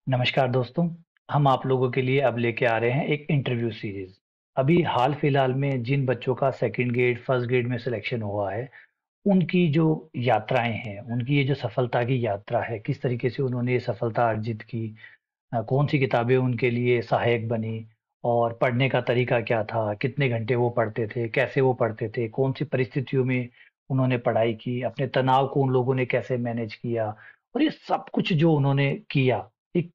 नमस्कार दोस्तों, हम आप लोगों के लिए अब लेके आ रहे हैं एक इंटरव्यू सीरीज। अभी हाल फिलहाल में जिन बच्चों का सेकंड ग्रेड, फर्स्ट ग्रेड में सिलेक्शन हुआ है, उनकी जो यात्राएं हैं, उनकी ये जो सफलता की यात्रा है, किस तरीके से उन्होंने ये सफलता अर्जित की, कौन सी किताबें उनके लिए सहायक बनी और पढ़ने का तरीका क्या था, कितने घंटे वो पढ़ते थे, कैसे वो पढ़ते थे, कौन सी परिस्थितियों में उन्होंने पढ़ाई की, अपने तनाव को उन लोगों ने कैसे मैनेज किया और ये सब कुछ जो उन्होंने किया, एक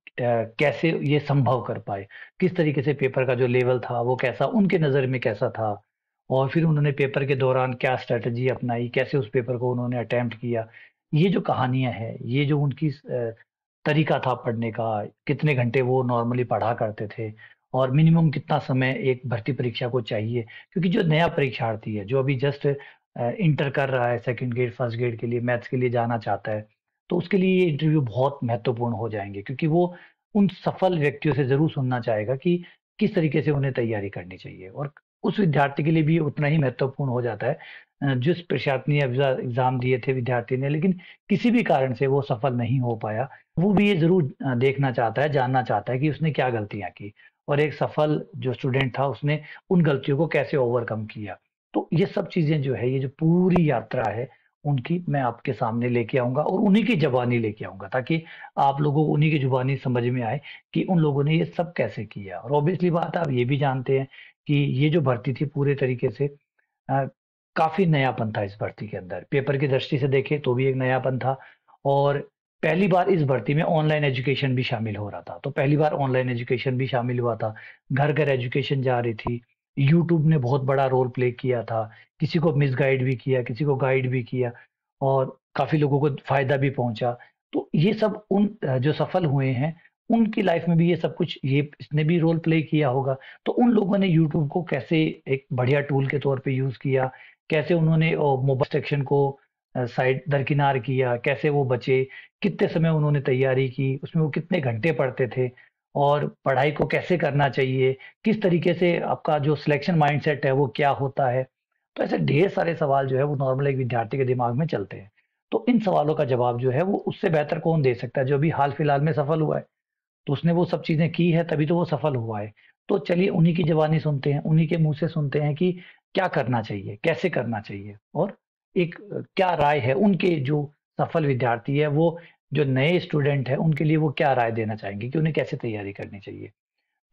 कैसे ये संभव कर पाए, किस तरीके से पेपर का जो लेवल था वो कैसा उनके नज़र में कैसा था और फिर उन्होंने पेपर के दौरान क्या स्ट्रेटजी अपनाई, कैसे उस पेपर को उन्होंने अटेम्प्ट किया। ये जो कहानियाँ हैं, ये जो उनकी तरीका था पढ़ने का, कितने घंटे वो नॉर्मली पढ़ा करते थे और मिनिमम कितना समय एक भर्ती परीक्षा को चाहिए। क्योंकि जो नया परीक्षार्थी है, जो अभी जस्ट इंटर कर रहा है, सेकंड ग्रेड, फर्स्ट ग्रेड के लिए मैथ्स के लिए जाना चाहता है, तो उसके लिए ये इंटरव्यू बहुत महत्वपूर्ण हो जाएँगे क्योंकि वो उन सफल व्यक्तियों से ज़रूर सुनना चाहेगा कि किस तरीके से उन्हें तैयारी करनी चाहिए और उस विद्यार्थी के लिए भी उतना ही महत्वपूर्ण हो जाता है जिस परीक्षार्थी ने एग्ज़ाम दिए थे विद्यार्थी ने, लेकिन किसी भी कारण से वो सफल नहीं हो पाया। वो भी ये ज़रूर देखना चाहता है, जानना चाहता है कि उसने क्या गलतियाँ की और एक सफल जो स्टूडेंट था उसने उन गलतियों को कैसे ओवरकम किया। तो ये सब चीज़ें जो है, ये जो पूरी यात्रा है, उनकी मैं आपके सामने लेके आऊँगा और उन्हीं की ज़ुबानी लेके आऊँगा ताकि आप लोगों को उन्हीं की ज़ुबानी समझ में आए कि उन लोगों ने ये सब कैसे किया। और ऑब्वियसली बात है, आप ये भी जानते हैं कि ये जो भर्ती थी पूरे तरीके से अ, काफ़ी नयापन था इस भर्ती के अंदर। पेपर की दृष्टि से देखें तो भी एक नयापन था और पहली बार इस भर्ती में ऑनलाइन एजुकेशन भी शामिल हो रहा था। तो पहली बार ऑनलाइन एजुकेशन भी शामिल हुआ था। घर-घर एजुकेशन जा रही थी। यूट्यूब ने बहुत बड़ा रोल प्ले किया था। किसी को मिसगाइड भी किया, किसी को गाइड भी किया और काफ़ी लोगों को फ़ायदा भी पहुँचा। तो ये सब उन जो सफल हुए हैं, उनकी लाइफ़ में भी ये सब कुछ ये इसने भी रोल प्ले किया होगा। तो उन लोगों ने यूट्यूब को कैसे एक बढ़िया टूल के तौर पे यूज़ किया, कैसे उन्होंने मोबाइल डिस्ट्रैक्शन को साइड दरकिनार किया, कैसे वो बचे, कितने समय उन्होंने तैयारी की, उसमें वो कितने घंटे पढ़ते थे और पढ़ाई को कैसे करना चाहिए, किस तरीके से आपका जो सिलेक्शन माइंडसेट है वो क्या होता है। तो ऐसे ढेर सारे सवाल जो है वो नॉर्मल एक विद्यार्थी के दिमाग में चलते हैं। तो इन सवालों का जवाब जो है वो उससे बेहतर कौन दे सकता है जो अभी हाल-फिलहाल में सफल हुआ है। तो उसने वो सब चीज़ें की है तभी तो वो सफल हुआ है। तो चलिए उन्हीं की ज़ुबानी सुनते हैं, उन्हीं के मुँह से सुनते हैं कि क्या करना चाहिए, कैसे करना चाहिए और एक क्या राय है उनके जो सफल विद्यार्थी है वो जो नए स्टूडेंट हैं उनके लिए वो क्या राय देना चाहेंगे कि उन्हें कैसे तैयारी करनी चाहिए।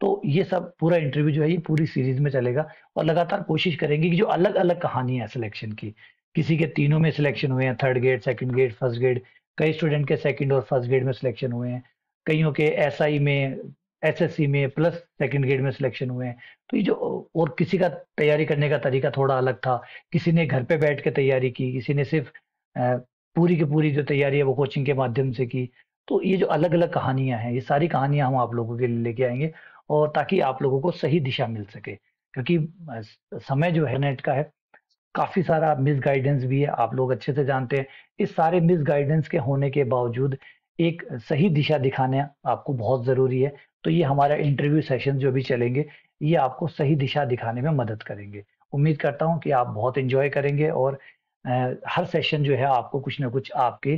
तो ये सब पूरा इंटरव्यू जो है ये पूरी सीरीज़ में चलेगा और लगातार कोशिश करेंगे कि जो अलग-अलग कहानियाँ है सिलेक्शन की, किसी के तीनों में सिलेक्शन हुए हैं, third grade, second grade, first grade, कई स्टूडेंट के सेकंड और फर्स्ट ग्रेड में सिलेक्शन हुए हैं, कइयों के एसआई में, एसएससी में प्लस सेकंड ग्रेड में सिलेक्शन हुए हैं। तो ये जो और किसी का तैयारी करने का तरीका थोड़ा अलग था, किसी ने घर पे बैठ के तैयारी की, किसी ने सिर्फ़ अ, पूरी की पूरी जो तैयारी है वो कोचिंग के माध्यम से की। तो ये जो अलग-अलग कहानियाँ हैं, ये सारी कहानियाँ हम आप लोगों के लिए लेके आएँगे और ताकि आप लोगों को सही दिशा मिल सके। क्योंकि समय जो है नेट का है, काफ़ी सारा मिसगाइडेंस भी है, आप लोग अच्छे से जानते हैं। इस सारे मिसगाइडेंस के होने के बावजूद एक सही दिशा दिखाना आपको बहुत ज़रूरी है। तो ये हमारा इंटरव्यू सेशन जो भी चलेंगे, ये आपको सही दिशा दिखाने में मदद करेंगे। उम्मीद करता हूँ कि आप बहुत एन्जॉय करेंगे और हर सेशन जो है आपको कुछ न कुछ आपके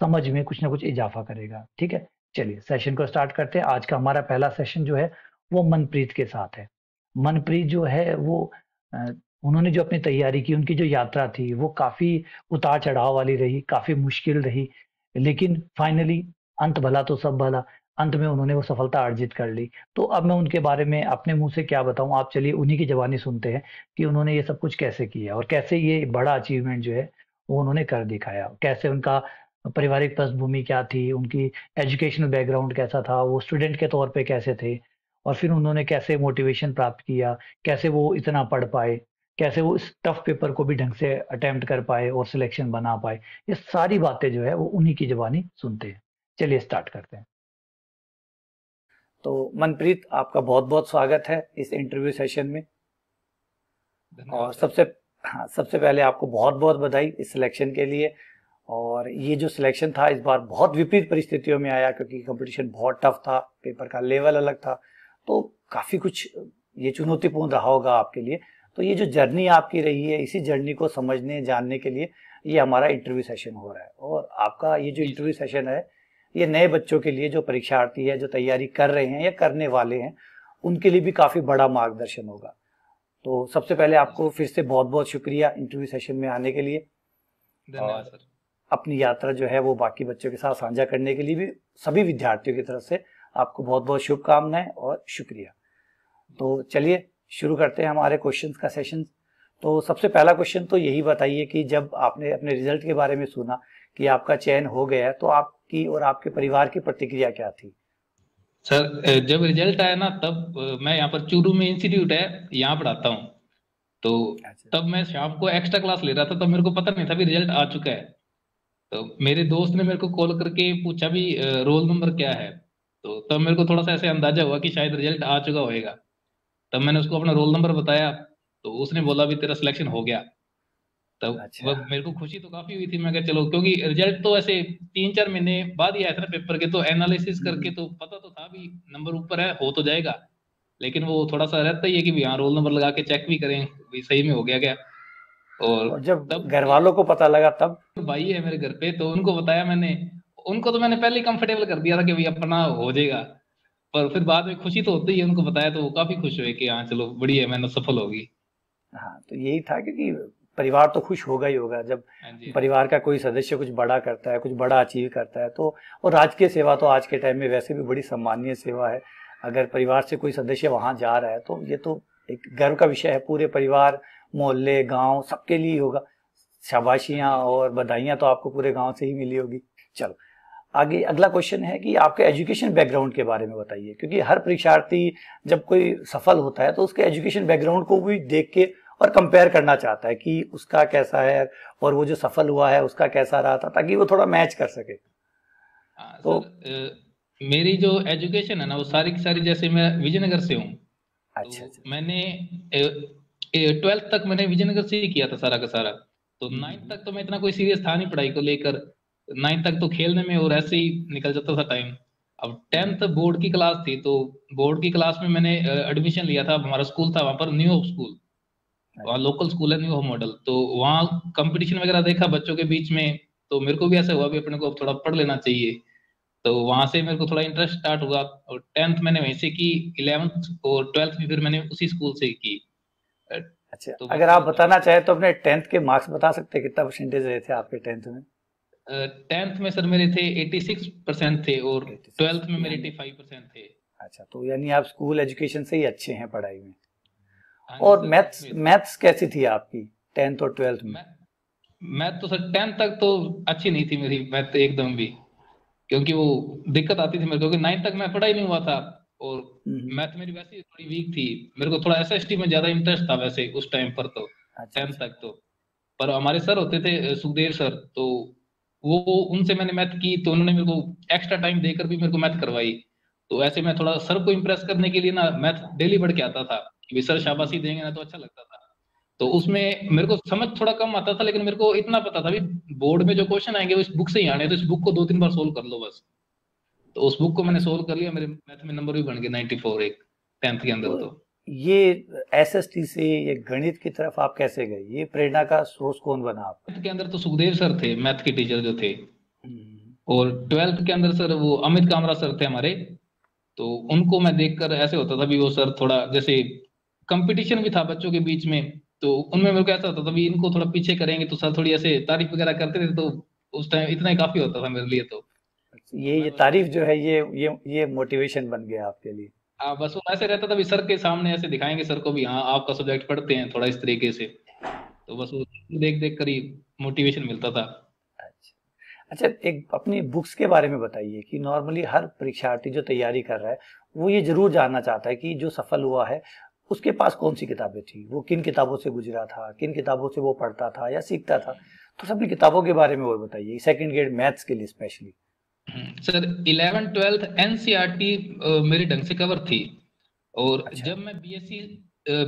समझ में कुछ न कुछ इज़ाफ़ा करेगा, ठीक है? चलिए सेशन को स्टार्ट करते हैं। आज का हमारा पहला सेशन जो है, वो मनप्रीत के साथ है। मनप्रीत जो है वो अ, उन्होंने जो अपनी तैयारी की, उनकी जो यात्रा थी, वो काफ़ी उतार-चढ़ाव वाली रही, काफ़ी मुश्किल रही। लेकिन फाइनली अंत भला तो सब भला, अंत में उन्होंने वो सफलता अर्जित कर ली। तो अब मैं उनके बारे में अपने मुँह से क्या बताऊँ, आप चलिए उन्हीं की ज़ुबानी सुनते हैं कि उन्होंने ये सब कुछ कैसे किया और कैसे ये बड़ा अचीवमेंट जो है, वो उन्होंने कर दिखाया। कैसे उनका पारिवारिक पृष्ठभूमि क्या थी, उनकी एजुकेशनल बैकग्राउंड कैसा था, वो स्टूडेंट के तौर पे कैसे थे और फिर उन्होंने कैसे मोटिवेशन प्राप्त किया, कैसे वो इतना पढ़ पाए, कैसे वो इस टफ पेपर को भी ढंग से अटेम्प्ट कर पाए और सिलेक्शन बना पाए। ये सारी बातें जो है वो उन्हीं की ज़ुबानी सुनते हैं। चलिए स्टार्ट करते हैं। तो मनप्रीत आपका बहुत-बहुत स्वागत है इस इंटरव्यू सेशन में और धन्यवाद। सबसे पहले आपको बहुत-बहुत बधाई इस सिलेक्शन के लिए। और ये जो सिलेक्शन था इस बार बहुत विपरीत परिस्थितियों में आया क्योंकि कंपटीशन बहुत टफ था, पेपर का लेवल अलग था, तो काफ़ी कुछ ये चुनौतीपूर्ण रहा होगा आपके लिए। तो ये जो जर्नी आपकी रही है, इसी जर्नी को समझने, जानने के लिए ये हमारा इंटरव्यू सेशन हो रहा है और आपका ये जो इंटरव्यू सेशन है, ये नए बच्चों के लिए जो परीक्षार्थी है, जो तैयारी कर रहे हैं या करने वाले हैं, उनके लिए भी काफी बड़ा मार्गदर्शन होगा। तो सबसे पहले आपको फिर से बहुत बहुत शुक्रिया इंटरव्यू सेशन में आने के लिए, धन्यवाद और सर। अपनी यात्रा जो है वो बाकी बच्चों के साथ साझा करने के लिए भी सभी विद्यार्थियों की तरफ से आपको बहुत बहुत शुभकामनाएं और शुक्रिया। तो चलिए शुरू करते हैं हमारे क्वेश्चंस का सेशन। तो सबसे पहला क्वेश्चन तो यही बताइए कि जब आपने अपने रिजल्ट के बारे में सुना कि आपका चयन हो गया है, तो आपकी और आपके परिवार की प्रतिक्रिया क्या थी? सर जब रिजल्ट आया ना, तब मैं यहाँ पर चूरू में इंस्टीट्यूट है, यहाँ पढ़ाता हूँ। तो अच्छा। तब मैं शाम को एक्स्ट्रा क्लास ले रहा था, तब मेरे को पता नहीं था भी रिजल्ट आ चुका है। तो मेरे दोस्त ने मेरे को कॉल करके पूछा भी रोल नंबर क्या है। तो तब मेरे को थोड़ा सा ऐसे अंदाजा हुआ कि शायद रिजल्ट आ चुका होएगा। तब मैंने उसको अपना रोल नंबर बताया, तो उसने बोला भी तेरा सिलेक्शन हो गया। तब अच्छा। वह मेरे को खुशी तो काफी हुई थी। मैं कहा चलो, क्योंकि रिजल्ट तो ऐसे 3-4 महीने बाद ही आया था ना पेपर के, तो एनालिसिस करके हम्म। तो पता तो था भी नंबर ऊपर है, हो तो जाएगा। लेकिन वो थोड़ा सा रहता ही है कि भी हाँ, रोल नंबर लगा के चेक भी करें भी सही में हो गया क्या। और और जब तब घर वालों को पता लगा तब? भाई है मेरे घर पे, तो उनको बताया मैंने। उनको तो मैंने पहले ही कंफर्टेबल कर दिया था कि भाई अपना हो जाएगा। पर फिर बाद में खुशी तो होती है, उनको बताया तो वो काफी खुश हुए कि हाँ चलो बढ़िया है, मेहनत सफल होगी। हाँ, तो यही था, क्योंकि परिवार तो खुश होगा ही होगा जब हाँ जी, हाँ जी। परिवार का कोई सदस्य कुछ बड़ा करता है, कुछ बड़ा अचीव करता है। तो और राजकीय सेवा तो आज के टाइम में वैसे भी बड़ी सम्मानीय सेवा है। अगर परिवार से कोई सदस्य वहां जा रहा है तो ये तो एक गर्व का विषय है, पूरे परिवार, मोहल्ले, गांव सबके लिए ही होगा। हाँ शाबाशियां जी, हाँ जी। और बधाइयां तो आपको पूरे गांव से ही मिली होगी। चलो, आगे अगला क्वेश्चन है कि आपके एजुकेशन बैकग्राउंड के बारे में बताइए, क्योंकि हर परीक्षार्थी जब कोई सफल होता है तो उसके एजुकेशन बैकग्राउंड को भी देख के और कंपेयर करना चाहता है कि उसका कैसा है और वो जो सफल हुआ है उसका कैसा रहा था, ताकि वो थोड़ा मैच कर सके। हाँ तो सर, मेरी जो एजुकेशन है ना, वो सारी की सारी, जैसे मैं विजयनगर से हूँ। अच्छा तो अच्छा। मैंने 12th तक मैंने विजयनगर से ही किया था सारा का सारा। तो हम्म, 9th तक तो मैं इतना कोई सीरियस था नहीं पढ़ाई को लेकर। 9th तक तो खेलने में और ऐसे ही निकल जाता था टाइम। अब हम्म, 10th बोर्ड की क्लास थी, तो बोर्ड की क्लास में मैंने एडमिशन लिया था। हमारा स्कूल था वहाँ पर, न्यू होप स्कूल। वहाँ अच्छा लोकल स्कूल है, न्यू होप मॉडल। तो वहाँ कंपटीशन वगैरह देखा बच्चों के बीच में। तो मेरे को भी ऐसा हुआ भी अपने को अब थोड़ा पढ़ लेना चाहिए। तो वहां से मेरे को थोड़ा इंटरेस्ट स्टार्ट हुआ, और 10th मैंने वहीं से की। 11th और 12th भी फिर मैंने उसी स्कूल से की। अ, अच्छा। तो अगर बस आप अभी बताना चाहें तो अपने टेंथ के मार्क्स बता सकते हैं, कितना परसेंटेज रहे थे आपके टेंथ में? 10th में सर मेरे थे 86% थे, और 86। 12th में मेरे यानी 85% थे। अच्छा, तो यानी आप स्कूल एजुकेशन से ही अच्छे हैं पढ़ाई में। हाँ जी और सर, मैथ्स उसमें मैथ्स कैसी थी आपकी टेंथ और ट्वेल्थ में? मैं मैथ तो सर 10th तक तो अच्छी नहीं थी मेरी मैथ एकदम भी। क्योंकि वो दिक्कत आती थी मेरे को, क्योंकि 9th तक मैं पढ़ा ही नहीं हुआ था। और हम्म। मैथ मेरी वैसे ही थोड़ी वीक थी। मेरे को थोड़ा एसएसटी में ज्यादा इंटरेस्ट था वैसे उस टाइम पर तो, अच्छा 10th अच्छा। तक तो। पर हमारे सर होते थे सुखदेव सर, तो वो उनसे मैंने मैथ की, तो उन्होंने मेरे को एक्स्ट्रा टाइम देकर भी मेरे को मैथ करवाई। तो ऐसे मैं थोड़ा सर को इम्प्रेस करने के लिए ना मैथ डेली पढ़ के आता था, कि भी सर शाबाशी हम्म। देंगे ना, तो अच्छा लगता था। तो अच्छा अच्छा। उसमें मेरे को समझ थोड़ा कम आता था, लेकिन मेरे को इतना पता था भी बोर्ड में जो क्वेश्चन आएंगे वो इस बुक से ही आने हैं, तो इस बुक को 2-3 बार सोल्व कर लो बस। तो उस बुक को मैंने अच्छा, सोल्व कर लिया, मेरे मैथ में नंबर भी बन गए 94 एक 10th के अंदर तो तो। ये एसएसटी से ये गणित की तरफ आप कैसे गए? ये प्रेरणा का सोर्स कौन बना आपका? 10th के अंदर तो सुखदेव सर थे, मैथ के टीचर जो थे। हम्म। और 12th के अंदर सर वो अमित कामरा सर थे हमारे। तो उनको मैं देखकर ऐसे होता था भी, वो सर थोड़ा जैसे कंपटीशन भी था बच्चों के बीच में। तो उनमें मेरे को ऐसा होता था भी इनको थोड़ा पीछे करेंगे, तो सर थोड़ी ऐसे तारीफ वगैरह करते थे। तो उस टाइम इतना ही काफी होता था मेरे लिए तो। ये तो ये मैं बस तारीफ ऐसे जो है, ये मोटिवेशन बन गया आपके लिए। हाँ, बस वो ऐसे रहता था भी सर के सामने ऐसे दिखाएंगे सर को भी, हाँ आपका सब्जेक्ट पढ़ते हैं थोड़ा इस तरीके से। तो बस वो देख देख कर ही मोटिवेशन मिलता था। अच्छा अच्छा, एक अपनी बुक्स के बारे में बताइए कि नॉर्मली हर परीक्षार्थी जो तैयारी कर रहा है वो ये जरूर जानना चाहता है कि जो सफल हुआ है उसके पास कौन सी किताबें थी, वो किन किताबों से गुजरा था, किन किताबों से वो पढ़ता था या सीखता था। तो सब अपनी किताबों के बारे में और बताइए, सेकंड ग्रेड मैथ्स के लिए specially. Sir 11th 12th NCERT मेरे ढंग से कवर थी। और अच्छा जब मैं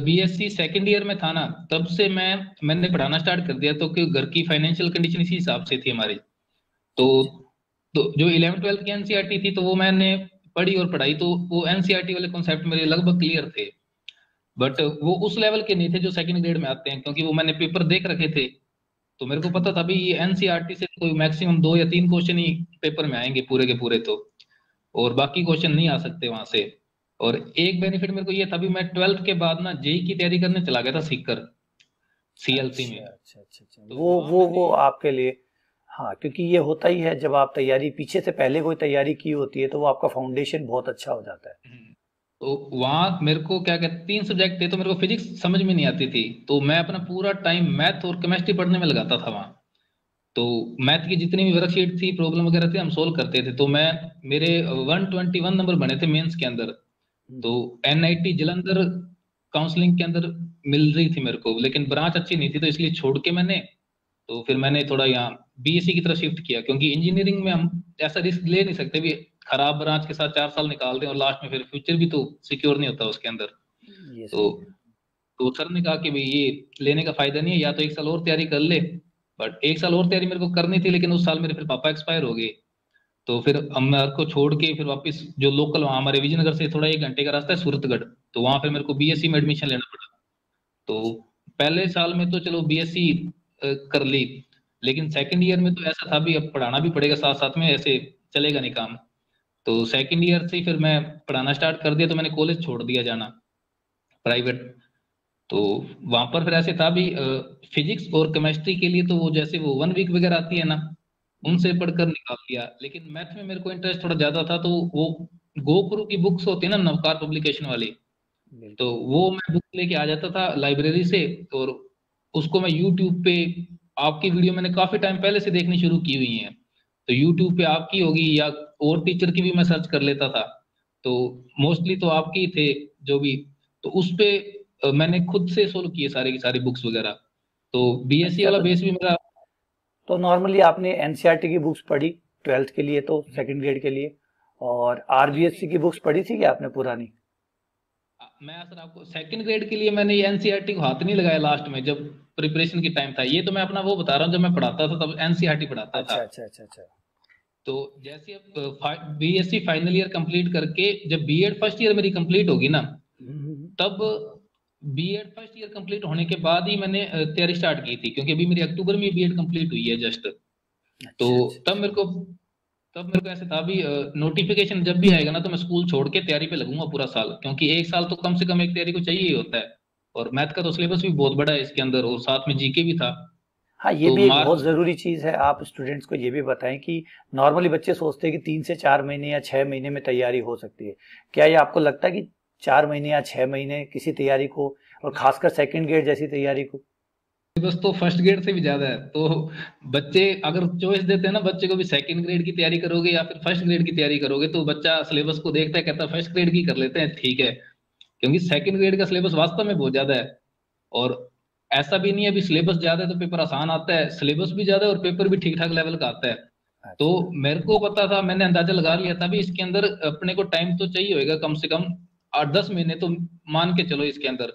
बीएससी सेकंड ईयर में था ना, तब से मैंने पढ़ाना स्टार्ट कर दिया। तो कि घर की फाइनेंशियल कंडीशन इसी हिसाब से थी हमारी। तो अच्छा। तो जो 11th 12th की एनसीईआरटी थी, तो वो मैंने पढ़ी और पढ़ाई। तो वो एनसीईआरटी वाले कॉन्सेप्ट मेरे लगभग क्लियर थे। बट अच्छा। वो उस लेवल के नहीं थे जो सेकंड ग्रेड में आते हैं, क्योंकि वो मैंने पेपर देख रखे थे। तो मेरे को पता था भी ये एनसीईआरटी से कोई मैक्सिमम 2 या 3 क्वेश्चन ही पेपर में आएंगे पूरे के पूरे, तो और बाकी क्वेश्चन नहीं आ सकते वहां से। और एक बेनिफिट मेरे को ये था भी, मैं 12th के बाद ना जेई की तैयारी करने चला गया था सीकर, सीएलसी अच्छा में। अच्छा अच्छा अच्छा, तो वो वहां वो मैंने वो आपके लिए, हाँ, क्योंकि ये होता ही है जब आप तैयारी पीछे से पहले कोई तैयारी की होती है तो वो आपका फाउंडेशन बहुत अच्छा हो जाता है। तो वहां मेरे को क्या कहते 3 सब्जेक्ट थे, तो मेरे को फिजिक्स समझ में नहीं आती थी, तो मैं अपना पूरा टाइम मैथ और केमिस्ट्री पढ़ने में लगाता था वहाँ। तो मैथ की जितनी भी वर्कशीट थी, प्रॉब्लम वगैरह थे, हम सोल्व करते थे। तो मैं, मेरे 121 नंबर बने थे मेंस के अंदर। हम्म, तो एनआईटी जलंधर काउंसलिंग के अंदर मिल रही थी मेरे को, लेकिन ब्रांच अच्छी नहीं थी, तो इसलिए छोड़ के मैंने, तो फिर मैंने थोड़ा यहाँ बीएससी की तरफ शिफ्ट किया, क्योंकि इंजीनियरिंग में हम ऐसा रिस्क ले नहीं सकते भी, खराब ब्रांच के साथ 4 साल निकाल दें और लास्ट में फिर फ्यूचर भी तो सिक्योर नहीं होता उसके अंदर। ये तो सही है। सर ने कहा कि भाई ये लेने का फायदा नहीं है, या तो 1 साल और तैयारी कर ले। बट 1 साल और तैयारी मेरे को करनी थी, लेकिन उस साल मेरे फिर पापा एक्सपायर हो गए। तो फिर हम मेरे को छोड़ के फिर वापस जो लोकल, वहाँ हमारे विजयनगर से थोड़ा 1 घंटे का रास्ता है, सूरतगढ़। तो वहाँ फिर मेरे को बीएससी में एडमिशन लेना पड़ा। तो पहले साल में तो चलो बीएससी कर ली, लेकिन सेकंड ईयर में तो ऐसा था भी अब पढ़ाना भी पड़ेगा साथ साथ में, ऐसे चलेगा नहीं काम। तो सेकंड ईयर से ही फिर मैं पढ़ाना स्टार्ट कर दिया, तो मैंने कॉलेज छोड़ दिया जाना, प्राइवेट। तो वहां पर फिर ऐसे था भी, फिजिक्स और केमिस्ट्री के लिए तो वो जैसे वो 1 वीक वगैरह आती है ना, उनसे पढ़कर निकाल लिया। लेकिन मैथ में मेरे को इंटरेस्ट थोड़ा ज्यादा था, तो वो गोकुरु की बुक्स होती है ना, नवकार पब्लिकेशन वाली, तो बिल्कुल। वो मैं बुक लेके आ जाता था लाइब्रेरी से। और उसको मैं यूट्यूब पे, आपकी वीडियो मैंने काफी टाइम पहले से देखनी शुरू की हुई है, तो यूट्यूब पे आपकी होगी या और टीचर की भी मैं सर्च कर लेता था। तो मोस्टली तो आपके ही थे जो भी। तो उस पे मैंने खुद से सोल्व किए सारे की सारी बुक्स वगैरह। तो बीएससी अच्छा, वाला बेस भी मेरा। तो नॉर्मली आपने एनसीईआरटी की बुक्स पढ़ी ट्वेल्थ के लिए, तो सेकंड ग्रेड के लिए, और नहीं नहीं, आरबीएससी की बुक्स पढ़ी थी क्या आपने पुरानी? मैं सर आपको सेकंड ग्रेड के लिए मैंने ये एनसीईआरटी को हाथ नहीं लगाया लास्ट में, जब प्रिपरेशन की टाइम था। ये तो मैं अपना वो बता रहा हूँ, जब मैं पढ़ाता था तब एनसीईआरटी पढ़ाता था। अच्छा अच्छा अच्छा अच्छा। तो जैसे अब बीएससी फाइनल ईयर कंप्लीट करके जब बीएड फर्स्ट ईयर मेरी कंप्लीट होगी ना, तब बीएड फर्स्ट ईयर कंप्लीट होने के बाद ही मैंने तैयारी स्टार्ट की थी, क्योंकि अभी मेरी अक्टूबर में बीएड कंप्लीट हुई है जस्ट। तो अच्छा अच्छा तब अच्छा। मेरे को तब मेरे को ऐसे था भी, नोटिफिकेशन जब भी आएगा ना, तो मैं स्कूल छोड़ के तैयारी पे लगूंगा पूरा साल, क्योंकि 1 साल तो कम से कम एक तैयारी को चाहिए ही होता है। और मैथ का तो सिलेबस भी बहुत बड़ा है इसके अंदर, और साथ में जीके भी था। हाँ, ये तो भी एक बहुत मार्च, ज़रूरी चीज़ है। आप स्टूडेंट्स को ये भी बताएं कि नॉर्मली बच्चे सोचते हैं कि 3 से 4 महीने या 6 महीने में तैयारी हो सकती है। क्या ये आपको लगता है कि 4 महीने या 6 महीने किसी तैयारी को, और खासकर सेकंड ग्रेड जैसी तैयारी को? सिलेबस तो फर्स्ट ग्रेड से भी ज्यादा है। तो बच्चे अगर चॉइस देते हैं ना बच्चे को भी, सेकंड ग्रेड की तैयारी करोगे या फिर फर्स्ट ग्रेड की तैयारी करोगे, तो बच्चा सिलेबस को देखता है, कहता है फर्स्ट ग्रेड की कर लेते हैं, ठीक है। क्योंकि सेकंड ग्रेड का सिलेबस वास्तव में बहुत ज्यादा है। और ऐसा भी नहीं है अभी सिलेबस ज्यादा है तो पेपर आसान आता है, सिलेबस भी ज्यादा है और पेपर भी ठीक ठाक लेवल का आता है। तो अच्छा। मेरे को पता था, मैंने अंदाजा लगा लिया था भी इसके अंदर अपने को टाइम तो चाहिए होगा कम से कम 8-10 महीने तो मान के चलो इसके अंदर,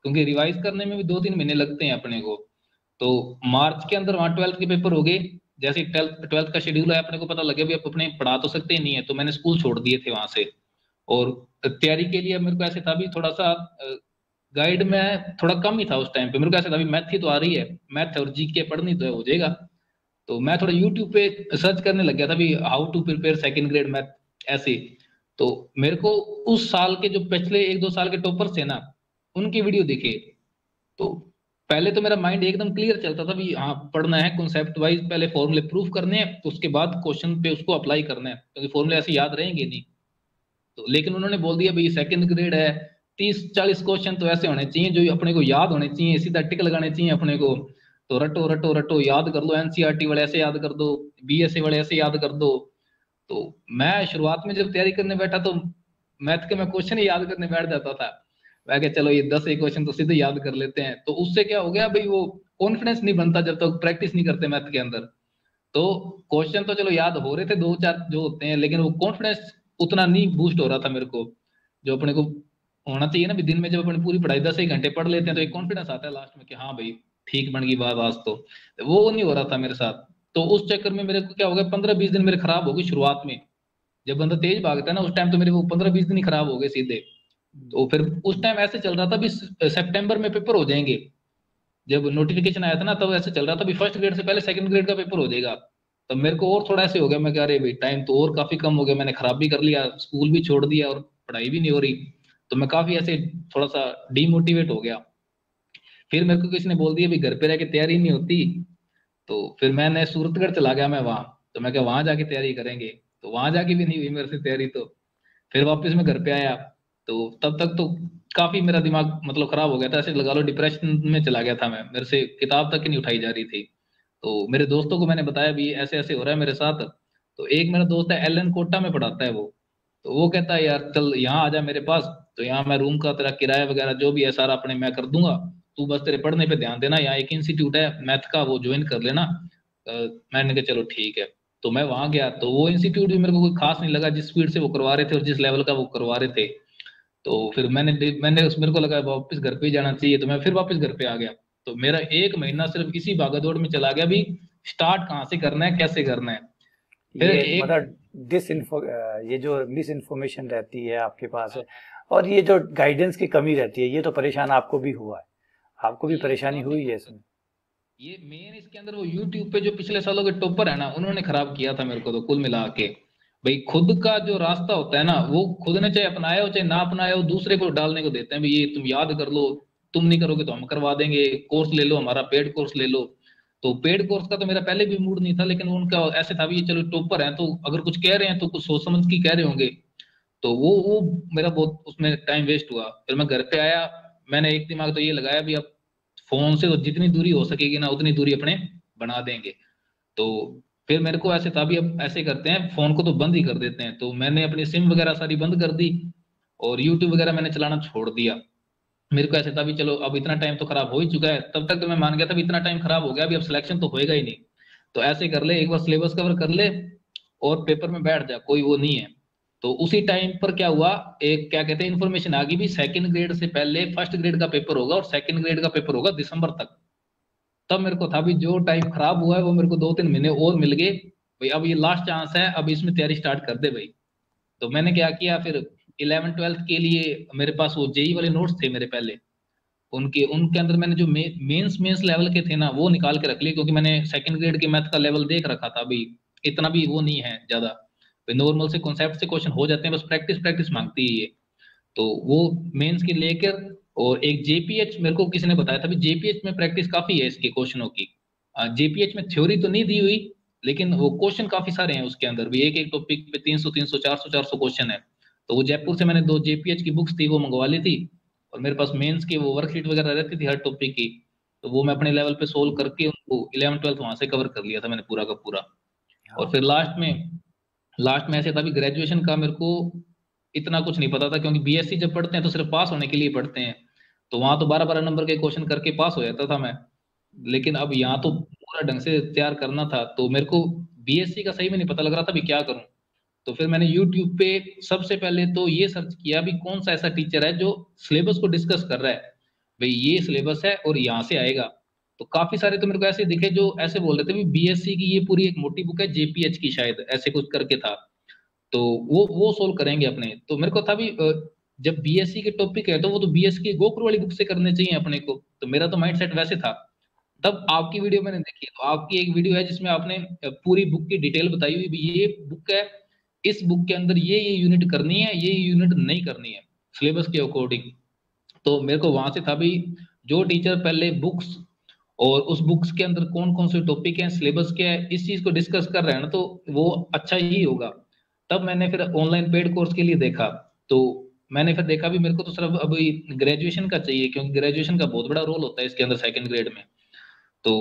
क्योंकि रिवाइज करने में भी 2-3 महीने लगते हैं अपने को। तो मार्च के अंदर वहाँ 12th के पेपर हो गए। जैसे ट्वेल्थ ट्वेल्थ का शेड्यूल है, अपने को पता लगे भी अब अपने पढ़ा तो सकते ही नहीं है, तो मैंने स्कूल छोड़ दिए थे वहां से। और तैयारी के लिए मेरे को ऐसे था भी थोड़ा सा, गाइड में थोड़ा कम ही था उस टाइम पे, मेरे को ऐसा था भी मैथ ही तो आ रही है, मैथ और जीके पढ़नी तो है, हो जाएगा। तो मैं थोड़ा यूट्यूब पे सर्च करने लग गया था भी, how to prepare second grade math, ऐसे। तो मेरे को उस साल के जो पिछले 1-2 साल के टॉपर्स थे ना, उनके वीडियो दिखे। तो पहले तो मेरा माइंड एकदम क्लियर चलता था भी, हाँ पढ़ना है कॉन्सेप्ट वाइज, पहले फॉर्मूले प्रूफ करने हैं, तो उसके बाद क्वेश्चन पे उसको अप्लाई करना है, क्योंकि फॉर्मूले ऐसे याद रहेंगे नहीं। तो लेकिन उन्होंने बोल दिया भाई सेकंड ग्रेड है, 30-40 क्वेश्चन तो ऐसे होने चाहिए जो अपने को याद होने चाहिए, सीधा टिक लगाने चाहिए अपने को। तो रटो रटो रटो याद कर लो, एनसीईआरटी वाले ऐसे याद कर दो, बीएसए वाले ऐसे याद कर दो। तो मैं शुरुआत में जब तैयारी करने बैठा, तो मैथ के मैं क्वेश्चन ही याद करने बैठ जाता था। मैं कहा चलो ये 10 एक क्वेश्चन तो सीधे याद कर लेते हैं। तो उससे क्या हो गया भाई, वो कॉन्फिडेंस नहीं बनता जब तक प्रैक्टिस नहीं करते मैथ के अंदर। तो क्वेश्चन तो चलो याद हो रहे थे 2-4 जो होते हैं, लेकिन वो कॉन्फिडेंस उतना नहीं बूस्ट हो रहा था मेरे को, जो अपने को होना चाहिए ना भी। दिन में जब अपनी पूरी पढ़ाई 10 एक घंटे पढ़ लेते हैं, तो एक कॉन्फिडेंस आता है लास्ट में कि हाँ भाई ठीक बन गई बात आज तो। वो नहीं हो रहा था मेरे साथ। तो उस चक्कर में मेरे को क्या हो गया, 15-20 दिन मेरे खराब हो गई शुरुआत में। जब बंदा तेज भागता है ना, उस टाइम तो मेरे वो 15-20 दिन ही खराब हो गए सीधे। तो फिर उस टाइम ऐसे चल रहा था भी, सितंबर में पेपर हो जाएंगे, जब नोटिफिकेशन आया था ना तब ऐसे चल रहा था भी फर्स्ट ग्रेड से पहले सेकंड ग्रेड का पेपर हो जाएगा। तब मेरे को और थोड़ा ऐसे हो गया, मैं कह रहे भाई टाइम तो और काफी कम हो गया, मैंने खराब भी कर लिया, स्कूल भी छोड़ दिया और पढ़ाई भी नहीं हो रही। तो मैं काफी ऐसे थोड़ा सा डीमोटिवेट हो गया। फिर मेरे को किसी ने बोल दिया भी घर पे रह के तैयारी नहीं होती। तो फिर मैंने सूरतगढ़ चला गया मैं वहां। तो मैं क्या वहां जाके तैयारी करेंगे, तो वहां जाके भी नहीं हुई मेरे से तैयारी। तो फिर वापस मैं घर पे आया। तो तब तक तो काफी मेरा दिमाग मतलब खराब हो गया था, ऐसे लगा लो डिप्रेशन में चला गया था मैं, मेरे से किताब तक ही नहीं उठाई जा रही थी। तो मेरे दोस्तों को मैंने बताया भी ऐसे ऐसे हो रहा है मेरे साथ। तो एक मेरा दोस्त है एलन कोटा में पढ़ाता है वो। तो वो कहता है यार चल यहाँ आ जा मेरे पास। तो यहाँ मैं रूम का तेरा किराया वगैरह जो भी है सारा अपने मैं कर दूंगा। तू बस तेरे पढ़ने पे ध्यान देना, यहाँ एक इंस्टीट्यूट है मैथ का वो ज्वाइन कर लेना। मैंने कहा चलो ठीक है। तो मैं वहां गया तो वो इंस्टीट्यूट भी मेरे को कोई खास नहीं लगा, जिस स्पीड से वो करवा रहे थे और जिस लेवल का वो करवा रहे थे। तो फिर मैंने मेरे को लगा वापस घर पे ही जाना चाहिए, तो मैं फिर वापस घर पे आ गया। तो मेरा एक महीना सिर्फ इसी भागदौड़ में चला गया भी, स्टार्ट कहाँ से करना है कैसे करना है। फिर ये एक मतलब ये जो मिस इन्फॉर्मेशन रहती है आपके पास है, और ये जो गाइडेंस की कमी रहती है, ये तो परेशान आपको भी हुआ है, आपको भी ये परेशानी काफी हुई है इसमें। ये मेन इसके अंदर वो यूट्यूब पे जो पिछले सालों के टॉपर है ना उन्होंने खराब किया था मेरे को तो कुल मिला के। भाई खुद का जो रास्ता होता है ना वो खुद ने चाहे अपनाया हो चाहे ना अपनाया हो दूसरे को डालने को देते हैं भाई ये तुम याद कर लो, तुम नहीं करोगे तो हम करवा देंगे, कोर्स ले लो हमारा पेड कोर्स ले लो। तो पेड कोर्स का तो मेरा पहले भी मूड नहीं था, लेकिन उनका ऐसे था भी ये चलो टॉपर है तो अगर कुछ कह रहे हैं तो कुछ सोच समझ के कह रहे होंगे। तो वो मेरा बहुत उसमें टाइम वेस्ट हुआ। फिर मैं घर पे आया, मैंने एक दिमाग तो ये लगाया भी अब फोन से तो जितनी दूरी हो सकेगी ना उतनी दूरी अपने बना देंगे। तो फिर मेरे को ऐसे था भी अब ऐसे करते हैं फोन को तो बंद ही कर देते हैं, तो मैंने अपनी सिम वगैरह सारी बंद कर दी और यूट्यूब वगैरह मैंने चलाना छोड़ दिया। मेरे को ऐसे था भी चलो अब इतना टाइम तो खराब हो ही चुका है, तब तक तो मैं मान गया था भी इतना टाइम खराब हो गया अभी अब सिलेक्शन तो होएगा ही नहीं। तो ऐसे कर ले एक बार सिलेबस कवर कर ले और पेपर में बैठ जा, कोई वो नहीं है। तो उसी टाइम पर क्या हुआ, एक क्या कहते हैं इन्फॉर्मेशन आ गई भी सेकंड ग्रेड से पहले फर्स्ट ग्रेड का पेपर होगा और सेकंड ग्रेड का पेपर होगा दिसंबर तक। तब मेरे को था भी जो टाइम खराब हुआ है वो मेरे को 2-3 महीने और मिल गए भाई, अब ये लास्ट चांस है अब इसमें तैयारी स्टार्ट कर दे भाई। तो मैंने क्या किया फिर 11th 12th के लिए मेरे पास वो जेई वाले नोट्स थे मेरे पहले, उनके उनके अंदर मैंने जो मेंस मेंस लेवल के थे ना वो निकाल के रख लिए, क्योंकि मैंने सेकंड ग्रेड के मैथ का लेवल देख रखा था अभी, इतना भी वो नहीं है ज्यादा, नॉर्मल से कॉन्सेप्ट से क्वेश्चन हो जाते हैं, बस प्रैक्टिस प्रैक्टिस मांगती है ये। तो वो मेंस की लेकर और एक जेपीएच मेरे को किसी ने बताया था भी जेपीएच में प्रैक्टिस काफी है इसके क्वेश्चनों की। जेपीएच में थ्योरी तो नहीं दी हुई लेकिन वो क्वेश्चन काफी सारे हैं उसके अंदर भी, एक एक टॉपिक पे 300 300 400 क्वेश्चन है। तो वो जयपुर से मैंने 2 जेपीएच की बुक्स थी वो मंगवा ली थी, और मेरे पास मेंस की वो वर्कशीट वगैरह रहती थी हर टॉपिक की। तो वो मैं अपने लेवल पे सोल्व करके उनको 11th 12th वहां से कवर कर लिया था मैंने पूरा का पूरा। और हाँ। फिर लास्ट में ऐसे था भी ग्रेजुएशन का मेरे को इतना कुछ नहीं पता था, क्योंकि बीएससी जब पढ़ते हैं तो सिर्फ पास होने के लिए पढ़ते हैं। तो वहां तो 12-12 नंबर के क्वेश्चन करके पास हो जाता था मैं। लेकिन अब यहाँ तो पूरा ढंग से तैयार करना था, तो मेरे को बीएससी का सही में नहीं पता लग रहा था भी क्या करूं। तो फिर मैंने यूट्यूब पे सबसे पहले तो ये सर्च किया भी कौन सा ऐसा टीचर है जो सिलेबस को डिस्कस कर रहा है, भाई ये सिलेबस है और यहाँ से आएगा। तो काफी सारे तो मेरे को ऐसे दिखे जो ऐसे बोल रहे थे भी बीएससी की ये पूरी एक मोटी बुक है जेपीएच की शायद ऐसे कुछ करके था। तो वो सोल्व करेंगे अपने, तो मेरे को था भी जब बीएससी के टॉपिक है तो वो तो बीएससी की गोकुल वाली बुक से करने चाहिए अपने को, तो मेरा तो माइंड सेट वैसे था। तब आपकी वीडियो मैंने देखी तो आपकी एक वीडियो है जिसमें आपने पूरी बुक की डिटेल बताई हुई भी ये बुक है, इस बुक के अंदर ये यूनिट करनी है ये यूनिट नहीं करनी है सिलेबस के अकॉर्डिंग। तो मेरे को वहां से था भी जो टीचर पहले बुक्स और उस बुक्स के अंदर कौन कौन से टॉपिक हैं सिलेबस क्या है इस चीज को डिस्कस कर रहे हैं ना तो वो अच्छा ही होगा। तब मैंने फिर ऑनलाइन पेड कोर्स के लिए देखा। तो मैंने फिर देखा भी मेरे को तो सिर्फ अभी ग्रेजुएशन का चाहिए, क्योंकि ग्रेजुएशन का बहुत बड़ा रोल होता है इसके अंदर सेकंड ग्रेड में। तो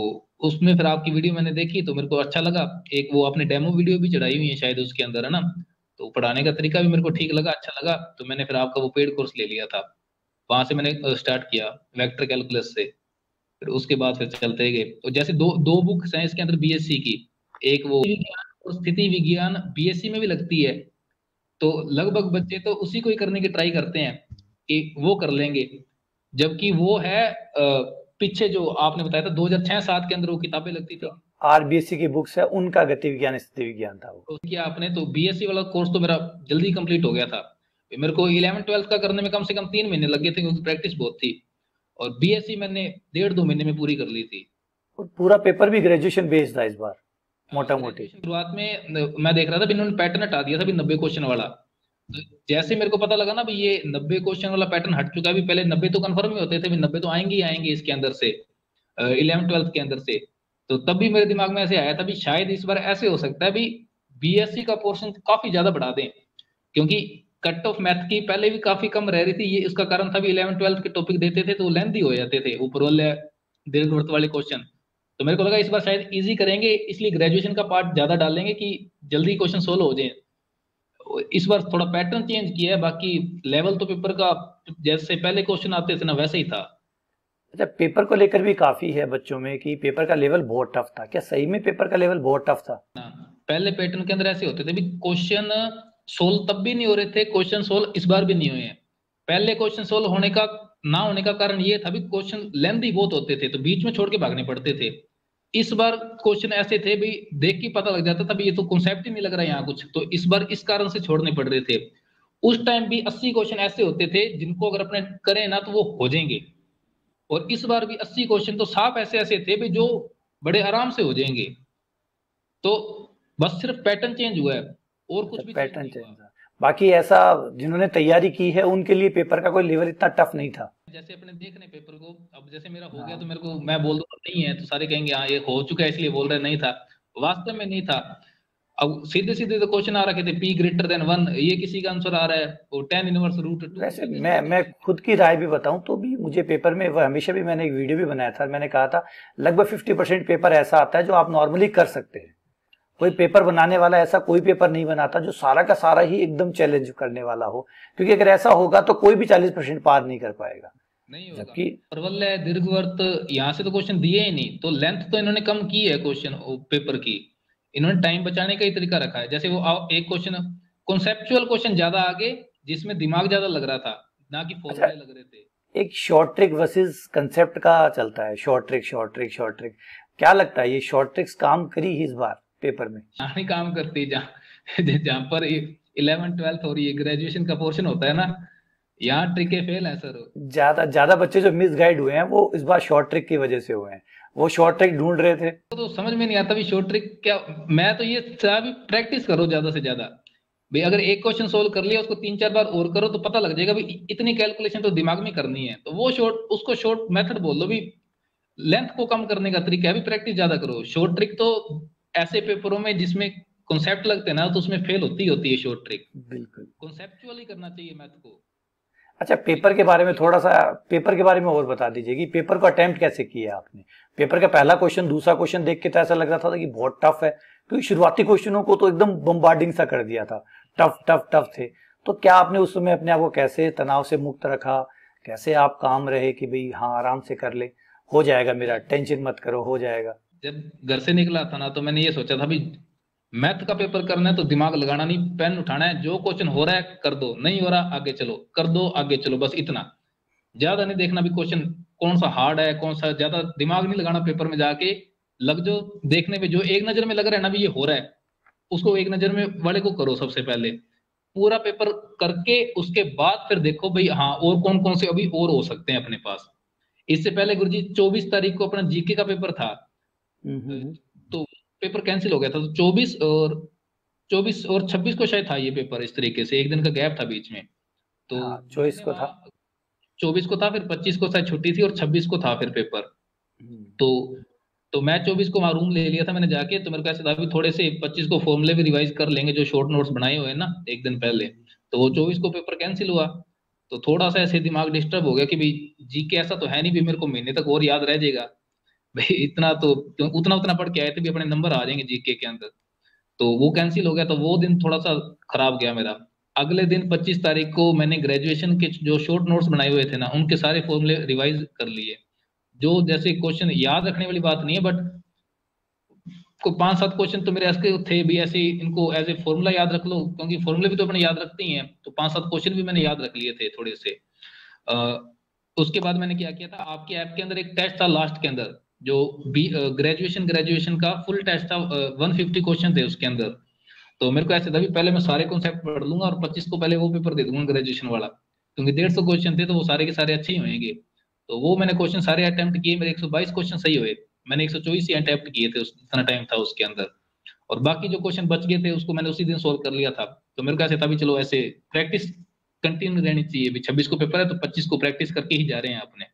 उसमें फिर आपकी वीडियो मैंने देखी तो मेरे को अच्छा लगा। एक वो आपने डेमो वीडियो भी चढ़ाई हुई है शायद उसके अंदर है ना, तो पढ़ाने का तरीका भी मेरे को ठीक लगा अच्छा लगा, तो मैंने फिर आपका वो पेड कोर्स ले लिया था। वहां से मैंने स्टार्ट किया वेक्टर कैलकुलस से। फिर उसके बाद फिर चलते गए तो जैसे दो दो बुक्स हैं इसके अंदर बीएससी की, एक वो विज्ञान और स्थिति विज्ञान बीएससी में भी लगती है। तो लगभग बच्चे तो उसी को ही करने की ट्राई करते हैं कि वो कर लेंगे, जबकि वो है पीछे जो आपने बताया था 2006-07 के अंदर वो किताबें लगती थी। आरबीएससी की बुक्स है, उनका गति विज्ञान स्थिति विज्ञान था वो। तो किया आपने तो बीएससी वाला कोर्स तो मेरा जल्दी कंप्लीट हो गया था। मेरे को 11th 12th का करने में कम से कम 3 महीने लगे थे क्योंकि प्रैक्टिस बहुत थी। और बीएससी मैंने 1.5-2 महीने में पूरी कर ली थी। और पूरा पेपर भी ग्रेजुएशन बेस्ड था इस बार, मोटा मोटी। ग्रेजुएशन शुरुआत में मैं देख रहा था भी इन्होंने पैटर्न हटा दिया था भी 90 क्वेश्चन वाला। तो जैसे मेरे को पता लगा ना भी ये 90 क्वेश्चन वाला पैटर्न हट चुका है, भी पहले 90 तो कंफर्म ही होते थे, भी 90 तो आएंगे ही आएंगे इसके अंदर से, 11th 12th के अंदर से। तो तब भी मेरे दिमाग में ऐसे आया था भी शायद इस बार ऐसे हो सकता है भी बीएससी का पोर्शन काफी ज्यादा बढ़ा दें, क्योंकि कट ऑफ मैथ की पहले भी काफी कम रह रही थी। ये इसका कारण था भी 11th 12th के टॉपिक देते थे तो लेंथी हो जाते थे ऊपर वाले दीर्घवृत्त वाले क्वेश्चन। तो मेरे को लगा इस बार शायद इजी करेंगे, इसलिए ग्रेजुएशन का पार्ट ज्यादा डालेंगे कि जल्दी क्वेश्चन सोल्व हो जाए। इस बार थोड़ा पैटर्न चेंज किया है, बाकी लेवल तो पेपर का जैसे पहले क्वेश्चन आते थे ना वैसे ही था। अच्छा, पेपर को लेकर भी काफी है बच्चों में कि पेपर का लेवल बहुत टफ था, क्या सही में पेपर का लेवल बहुत टफ था? पहले पैटर्न के अंदर ऐसे होते थे भी क्वेश्चन सोल्व तब भी नहीं हो रहे थे, क्वेश्चन सोल्व इस बार भी नहीं हुए हैं। पहले क्वेश्चन सोल्व होने का ना होने का कारण ये था भी क्वेश्चन लेंथी बहुत होते थे तो बीच में छोड़ के भागने पड़ते थे। इस बार क्वेश्चन ऐसे थे भी देख के पता लग जाता था भी ये तो कॉन्सेप्ट ही नहीं लग रहा है यहाँ कुछ, तो इस बार इस कारण से छोड़ने पड़ रहे थे। उस टाइम भी 80 क्वेश्चन ऐसे होते थे जिनको अगर अपने करें ना तो वो हो जाएंगे, और इस बार भी 80 क्वेश्चन तो साफ ऐसे ऐसे थे भी जो बड़े आराम से हो जाएंगे। तो बस सिर्फ पैटर्न चेंज हुआ है और कुछ भी चेंज पैटर्न नहीं चेंज हुआ। था, बाकी ऐसा जिन्होंने तैयारी की है उनके लिए पेपर का कोई लेवल इतना टफ नहीं था। जैसे अपने देखने पेपर को, अब जैसे मेरा हो गया तो मेरे को मैं बोल दूंगा नहीं है तो सारे कहेंगे हाँ ये हो चुका है इसलिए बोल रहे नहीं था, वास्तव में नहीं था। अब सीधे सीधे तो क्वेश्चन आ रखे थे P greater than 1, ये किसी का आंसर आ रहा है, और tan इनवर्स रूट 2 वैसे सीधे मैं सीधे मैं क्वेश्चन। खुद की राय भी बताऊं तो भी मुझे पेपर में वो हमेशा भी, मैंने एक वीडियो भी बनाया था, मैंने कहा था लगभग 50% पेपर ऐसा आता है जो आप नॉर्मली कर सकते हैं। कोई पेपर बनाने वाला ऐसा कोई पेपर नहीं बनाता जो सारा का सारा ही एकदम चैलेंज करने वाला हो, क्योंकि अगर ऐसा होगा तो कोई भी 40% पार नहीं कर पाएगा। नहीं होगा। जबकि प्रबल दीर्घवर्त यहाँ से तो क्वेश्चन दिए ही नहीं, तो लेंथ तो इन्होंने कम की है क्वेश्चन पेपर की। इन्होंने टाइम बचाने का ही तरीका रखा है, जैसे वो एक क्वेश्चन कॉन्सेप्चुअल क्वेश्चन ज्यादा आगे जिसमें दिमाग ज्यादा लग रहा था, ना कि अच्छा, फॉर्मूले लग रहे थे। एक शॉर्ट ट्रिक वर्सेस कंसेप्ट का चलता है, short trick short trick short trick, क्या लगता है ये शॉर्ट ट्रिक्स काम करी इस बार पेपर में? यहाँ नहीं काम करती, जहाँ जहाँ पर 11th 12th और ये ग्रेजुएशन का पोर्शन होता है ना, यहाँ ट्रिके फेल है सर। ज्यादा ज्यादा बच्चे जो मिस गाइड हुए हैं वो इस बार शॉर्ट ट्रिक की वजह से हुए हैं, वो शॉर्ट ट्रिक ढूंढ रहे थे। तो समझ में नहीं आता भी शॉर्ट ट्रिक क्या। मैं तो ये सलाह भी प्रैक्टिस करो ज्यादा से ज्यादा, भाई अगर एक क्वेश्चन सोल्व कर लिया उसको 3-4 बार और करो तो पता लग जाएगा भी इतनी कैलकुलेशन तो दिमाग में करनी है, तो वो शॉर्ट उसको शॉर्ट मेथड बोल दो भी। लेंथ को कम करने का तरीका है भी प्रैक्टिस ज्यादा करो। शॉर्ट ट्रिक तो ऐसे पेपरों में जिसमें कॉन्सेप्ट लगते हैं ना तो उसमें फेल होती है शॉर्ट ट्रिक। बिल्कुल। कॉन्सेप्चुअली करना चाहिए मैथ को। अच्छा, पेपर के बारे में थोड़ा सा, पेपर के बारे में और बता दीजिए कि पेपर को अटेम्प्ट कैसे किया आपने? पेपर का पहला क्वेश्चन दूसरा क्वेश्चन देख के तो ऐसा लग रहा था कि बहुत टफ है, क्योंकि शुरुआती क्वेश्चनों को तो एकदम बम्बार्डिंग सा कर दिया था, टफ टफ टफ थे। तो क्या आपने उस समय अपने आप को कैसे तनाव से मुक्त रखा, कैसे आप काम रहे कि भाई हाँ आराम से कर ले, हो जाएगा, मेरा टेंशन मत करो, हो जाएगा? जब घर से निकला था ना तो मैंने ये सोचा था भी मैथ का पेपर करना है तो दिमाग लगाना नहीं, पेन उठाना है, जो क्वेश्चन हो रहा है कर दो, नहीं हो रहा आगे चलो, कर दो आगे चलो, बस इतना। ज्यादा नहीं देखना भी क्वेश्चन कौन सा हार्ड है कौन सा, ज्यादा दिमाग नहीं लगाना पेपर में जाके। लग जो देखने पे जो एक नजर में लग रहा है ना भी ये हो रहा है, उसको एक नजर में वाले को करो सबसे पहले। पूरा पेपर करके उसके बाद फिर देखो भाई हाँ और कौन कौन से अभी और हो सकते हैं अपने पास। इससे पहले गुरुजी 24 तारीख को अपना जीके का पेपर था, हम्म। तो पेपर कैंसिल हो गया था, तो 24 और 26 को शायद था ये पेपर, इस तरीके से एक दिन का गैप था बीच में। तो हाँ, चॉइस मैंने को था। वहाँ 24 को था, फिर 25 को शायद छुट्टी थी और 26 को था फिर पेपर। हम्म। तो मैं 24 को वहाँ रूम ले लिया था मैंने जाके, तो मेरे को ऐसा था भी थोड़े से 25 को फॉर्मूले भी रिवाइज कर लेंगे जो शॉर्ट नोट्स बनाए हुए हैं ना एक दिन पहले। तो वो 24 को पेपर कैंसिल हुआ, तो थोड़ा सा ऐसे दिमाग डिस्टर्ब हो गया कि भाई जीके ऐसा तो है नहीं भी मेरे को महीने तक और याद रह जाएगा भाई, इतना तो उतना उतना पढ़ के आए थे भी अपने नंबर आ जाएंगे जीके के अंदर। तो वो कैंसिल हो गया, तो वो दिन थोड़ा सा खराब गया मेरा। अगले दिन 25 तारीख को मैंने ग्रेजुएशन के जो शॉर्ट नोट्स बनाए हुए थे ना उनके सारे फॉर्मूले रिवाइज कर लिए। जो जैसे क्वेश्चन याद रखने वाली बात नहीं है, बट को 5-7 क्वेश्चन तो मेरे ऐसे थे भी ऐसे, इनको एज ए फॉर्मूला याद रख लो, क्योंकि फॉर्मूले भी तो अपने याद रखते ही हैं, तो 5-7 क्वेश्चन भी मैंने याद रख लिए थे थोड़े से। उसके बाद मैंने क्या किया था, आपके ऐप के अंदर एक टेस्ट था लास्ट के अंदर, जो ग्रेजुएशन का फुल टेस्ट था, 150 क्वेश्चन थे उसके अंदर। तो मेरे को ऐसे था भी पहले मैं सारे कॉन्सेप्ट पढ़ लूंगा और 25 को पहले वो पेपर दे दूंगा ग्रेजुएशन वाला, क्योंकि 150 क्वेश्चन थे तो वो सारे के सारे अच्छे ही होंगे। तो वो मैंने क्वेश्चन सारे अटेम्प्ट किए, मेरे 122 क्वेश्चन सही हुए। मैंने 124 ही अटेम्प्ट किए थे, उस इतना टाइम था उसके अंदर। और बाकी जो क्वेश्चन बच गए थे उसको मैंने उसी दिन सोल्व कर लिया था। तो मेरे को ऐसे था भी चलो ऐसे प्रैक्टिस कंटिन्यू रहनी चाहिए, भी 26 को पेपर है तो 25 को प्रैक्टिस करके ही जा रहे हैं अपने।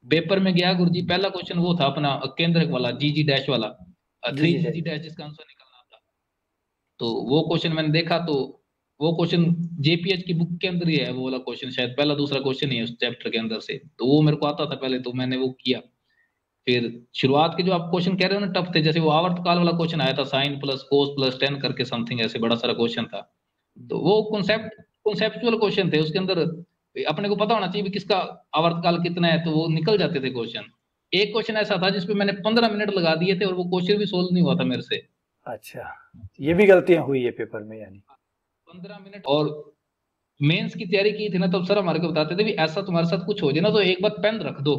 पेपर में गया गुरुजी, पहला क्वेश्चन वो था अपना केंद्रक वाला, जी जी डैश वाला, जी थ्री जी जी जी डैश जिसका आंसर निकलना था। तो वो क्वेश्चन मैंने देखा, तो वो क्वेश्चन जेपीएच की बुक के अंदर ही है वो वाला क्वेश्चन, शायद पहला दूसरा क्वेश्चन ही है उस चैप्टर के अंदर से, तो वो मेरे को आता था पहले, तो मैंने वो किया। फिर शुरुआत के जो आप क्वेश्चन कह रहे हो ना टफ थे, जैसे वो आवर्तकाल वाला क्वेश्चन आया था, sine plus cos plus ten करके समथिंग, ऐसे बड़ा सारा क्वेश्चन था। तो वो कॉन्सेप्चुअल क्वेश्चन थे उसके अंदर, अपने को पता होना चाहिए भी किसका आवर्तकाल कितना है, तो वो निकल जाते थे क्वेश्चन। एक क्वेश्चन ऐसा था जिसपे मैंने 15 मिनट लगा दिए थे और वो क्वेश्चन भी सोल्व नहीं हुआ था मेरे से। अच्छा, ये भी गलतियां हुई है पेपर में यानी? 15 मिनट। और मेंस की तैयारी की थी ना, तब सर हमारे को बताते थे भी ऐसा तुम्हारे साथ कुछ हो जाए ना तो एक बार पेन रख दो,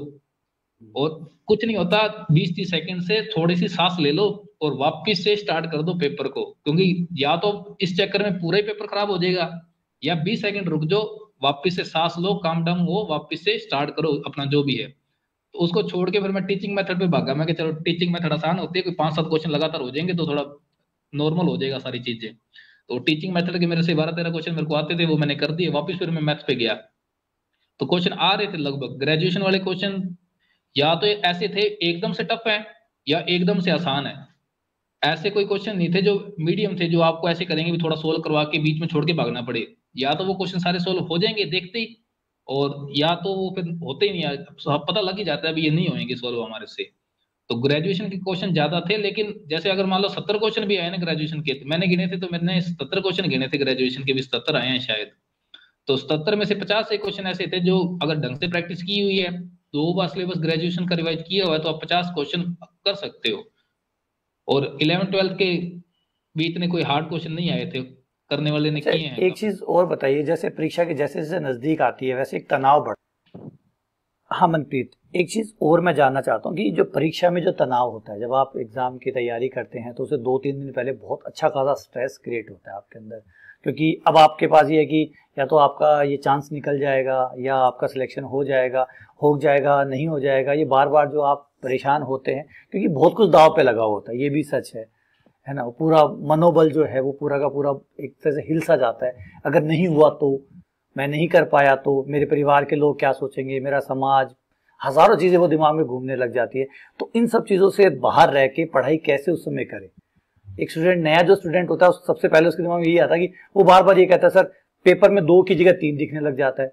और कुछ नहीं होता, 20-30 सेकंड से थोड़ी सी सांस ले लो और वापस से स्टार्ट कर दो पेपर को, क्योंकि या तो इस चक्कर में पूरा ही पेपर खराब हो जाएगा, या 20 सेकंड रुक जाओ, वापस से सांस लो, काम डाउन हो, वापस से स्टार्ट करो अपना जो भी है। तो उसको छोड़ के फिर मैं टीचिंग मेथड पे भागा, मैं कि चलो टीचिंग मेथड आसान होती है, कोई 5-7 क्वेश्चन लगातार हो जाएंगे तो थोड़ा नॉर्मल हो जाएगा सारी चीजें। तो टीचिंग मेथड के मेरे से 12-13 क्वेश्चन मेरे को आते थे, वो मैंने कर दिए, वापस फिर मैं मैथ्स पे गया। तो क्वेश्चन आ रहे थे लगभग ग्रेजुएशन वाले क्वेश्चन, या तो ऐसे थे एकदम से टफ है या एकदम से आसान है। ऐसे कोई क्वेश्चन नहीं थे जो मीडियम थे, जो आपको ऐसे करेंगे भी थोड़ा सोल्व करवा के बीच में छोड़ के भागना पड़े। या तो वो क्वेश्चन सारे सोल्व हो जाएंगे देखते ही, और या तो वो फिर होते ही नहीं है, पता लग ही जाता है भी ये नहीं होंगे सोल्व हमारे से। तो ग्रेजुएशन के क्वेश्चन ज्यादा थे, लेकिन जैसे अगर मान लो 70 क्वेश्चन भी आए ना ग्रेजुएशन के, तो मैंने गिने थे, तो मैंने 77 क्वेश्चन गिने थे ग्रेजुएशन के भी, 77 आए हैं शायद। तो 77 में से 50 एक क्वेश्चन ऐसे थे जो अगर ढंग से प्रैक्टिस की हुई है, 2 बार सिलेबस ग्रेजुएशन का रिवाइज किया हुआ है, तो आप 50 क्वेश्चन कर सकते हो। और 11th 12th के भी इतने कोई हार्ड क्वेश्चन नहीं आए थे, करने वाले ने अच्छा, किए हैं एक काफी। चीज और बताइए, जैसे परीक्षा के जैसे जैसे नजदीक आती है वैसे एक तनाव बढ़। हाँ मनप्रीत, एक चीज और मैं जानना चाहता हूँ कि जो परीक्षा में जो तनाव होता है, जब आप एग्जाम की तैयारी करते हैं तो उसे 2-3 दिन पहले बहुत अच्छा खासा स्ट्रेस क्रिएट होता है आपके अंदर, क्योंकि अब आपके पास ये है कि या तो आपका ये चांस निकल जाएगा या आपका सिलेक्शन हो जाएगा नहीं हो जाएगा, ये बार बार जो आप परेशान होते हैं, क्योंकि बहुत कुछ दाव पे लगा होता है, ये भी सच है ना? वो पूरा मनोबल जो है वो पूरा का पूरा एक तरह से हिल सा जाता है। अगर नहीं हुआ तो, मैं नहीं कर पाया तो मेरे परिवार के लोग क्या सोचेंगे, मेरा समाज, हजारों चीजें वो दिमाग में घूमने लग जाती है। तो इन सब चीजों से बाहर रह के पढ़ाई कैसे उस समय करें? एक स्टूडेंट, नया जो स्टूडेंट होता है, सबसे पहले उसके दिमाग में यही आता है कि वो बार बार ये कहता है सर पेपर में 2 की जगह 3 दिखने लग जाता है,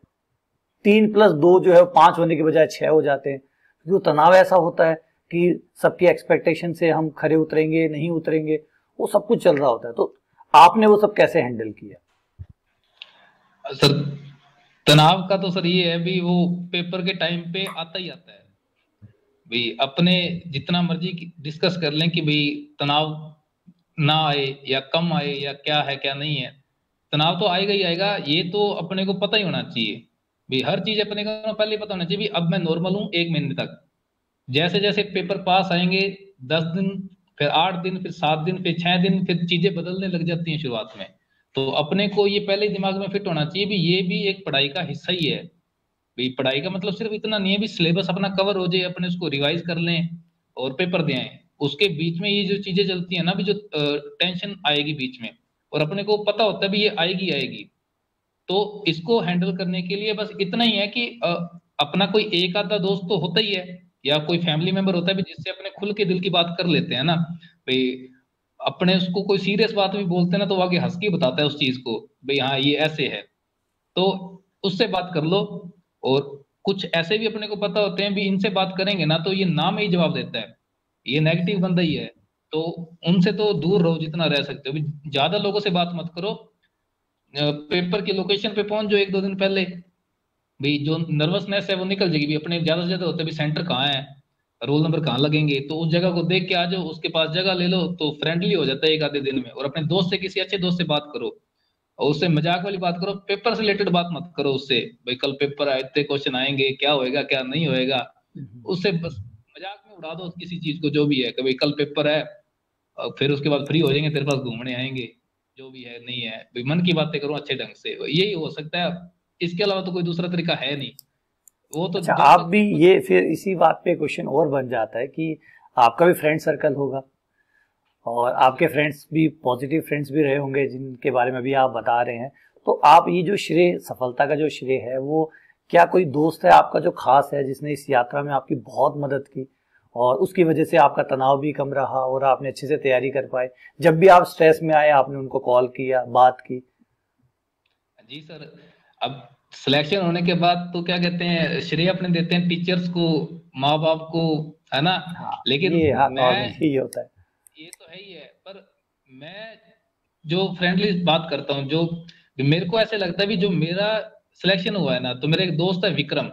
3+2 जो है 5 होने के बजाय 6 हो जाते हैं, क्योंकि वो तनाव ऐसा होता है कि सबकी एक्सपेक्टेशन से हम खरे उतरेंगे नहीं उतरेंगे, वो सब कुछ चल रहा होता है। तो आपने वो सब कैसे हैंडल किया? सर तनाव का तो सर ये है भी वो पेपर के टाइम पे आता ही आता है, भाई अपने जितना मर्जी डिस्कस कर लें कि भाई तनाव ना आए या कम आए या क्या है क्या नहीं है, तनाव तो आएगा ही आएगा, ये तो अपने को पता ही होना चाहिए। भाई हर चीज अपने को ना पहले पता होना चाहिए भी अब मैं नॉर्मल हूँ 1 महीने तक, जैसे जैसे पेपर पास आएंगे 10 दिन, फिर 8 दिन, फिर 7 दिन, फिर 6 दिन, फिर चीजें बदलने लग जाती हैं शुरुआत में। तो अपने को ये पहले ही दिमाग में फिट होना चाहिए भी ये भी एक पढ़ाई का हिस्सा ही है। भाई पढ़ाई का मतलब सिर्फ इतना नहीं है भी सिलेबस अपना कवर हो जाए, अपने उसको रिवाइज कर लें और पेपर दें, उसके बीच में ये जो चीजें चलती है ना भी, जो टेंशन आएगी बीच में, और अपने को पता होता है भी ये आएगी आएगी, तो इसको हैंडल करने के लिए बस इतना ही है कि अपना कोई एक आधा दोस्त तो होता ही है, या कोई फैमिली मेंबर होता है भी जिससे अपने खुल के दिल की बात कर लेते हैं ना भाई। अपने उसको कोई सीरियस बात भी बोलते हैं ना तो वो आगे हंस के बताता है उस चीज को, भाई हाँ ये ऐसे है, तो उससे बात कर लो। और कुछ ऐसे भी अपने को पता होते हैं भी इनसे बात करेंगे ना तो ये नाम ही जवाब देता है, ये नेगेटिव बंदा ही है, तो उनसे तो दूर रहो जितना रह सकते हो, भी ज्यादा लोगों से बात मत करो। पेपर की लोकेशन पे पहुंच जाओ 1-2 दिन पहले, भाई जो नर्वसनेस है वो निकल जाएगी, भी अपने ज्यादा से ज्यादा होते भी सेंटर कहाँ है, रोल नंबर कहाँ लगेंगे, तो उस जगह को देख के आ जाओ, उसके पास जगह ले लो, तो फ्रेंडली हो जाता है 1 आधे दिन में। और अपने दोस्त से, किसी अच्छे दोस्त से बात करो, और उससे मजाक वाली बात करो, पेपर से रिलेटेड बात मत करो उससे, भाई कल पेपर आए, इतने क्वेश्चन आएंगे, क्या होएगा क्या नहीं होएगा, उससे बस मजाक में उड़ा दो किसी चीज को, जो भी है कि भाई कल पेपर है, और फिर उसके बाद फ्री हो जाएंगे, तेरे पास घूमने आएंगे, जो भी है नहीं है, भाई मन की बातें करो अच्छे ढंग से, यही हो सकता है, इसके अलावा तो कोई दूसरा तरीका है नहीं। वो तो अच्छा, जब आप तक भी कुछ। ये फिर इसी बात पे क्वेश्चन और बन जाता है कि आपका भी फ्रेंड सर्कल होगा और आपके एग्जैक्टली। फ्रेंड्स भी पॉजिटिव फ्रेंड्स भी रहे होंगे जिनके बारे में भी आप बता रहे हैं। तो आप ये जो श्रेय, सफलता का जो श्रेय है, वो क्या कोई दोस्त है आपका जो खास है जिसने इस यात्रा में आपकी बहुत मदद की और उसकी वजह से आपका तनाव भी कम रहा और आपने अच्छे से तैयारी कर पाए? जब भी आप स्ट्रेस में आए आपने उनको कॉल किया, बात की? जी सर। अब सिलेक्शन होने के बाद तो क्या कहते हैं, श्रेय अपने देते हैं टीचर्स को, माँ बाप को, है ना। हाँ, लेकिन ये हाँ मैं, नॉर्मली यही होता है। ये तो है ही है, पर मैं जो फ्रेंडली बात करता हूँ, जो मेरे को ऐसे लगता है भी, जो मेरा सिलेक्शन हुआ है ना, तो मेरा एक दोस्त है विक्रम।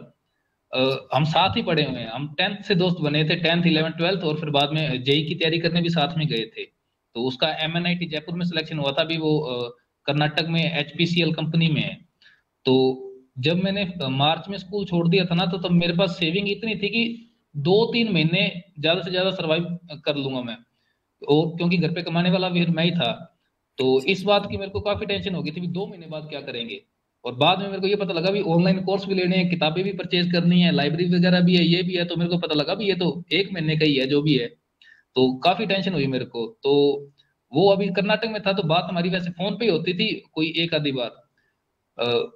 हम साथ ही पढ़े हुए हैं, हम 10th से दोस्त बने थे, 10th 11th 12th, और फिर बाद में जेई की तैयारी करने भी साथ में गए थे। तो उसका एमएनआईटी जयपुर में सिलेक्शन हुआ था, अभी वो कर्नाटक में एचपीसीएल कंपनी में है। तो जब मैंने मार्च में स्कूल छोड़ दिया था ना, तो तब मेरे पास सेविंग इतनी थी कि 2-3 महीने ज्यादा से ज्यादा सरवाइव कर लूंगा मैं। और क्योंकि घर पे कमाने वाला भी मैं ही था, तो इस बात की मेरे को काफी टेंशन हो गई थी भी 2 महीने बाद क्या करेंगे। और बाद में मेरे को ये पता लगा भी ऑनलाइन कोर्स भी लेने हैं, किताबें भी परचेज करनी है, लाइब्रेरी वगैरह भी है, ये भी है। तो मेरे को पता लगा भी ये तो 1 महीने का ही है जो भी है। तो काफी टेंशन हुई मेरे को। तो वो अभी कर्नाटक में था, तो बात हमारी वैसे फोन पे ही होती थी कोई एक आधी बार।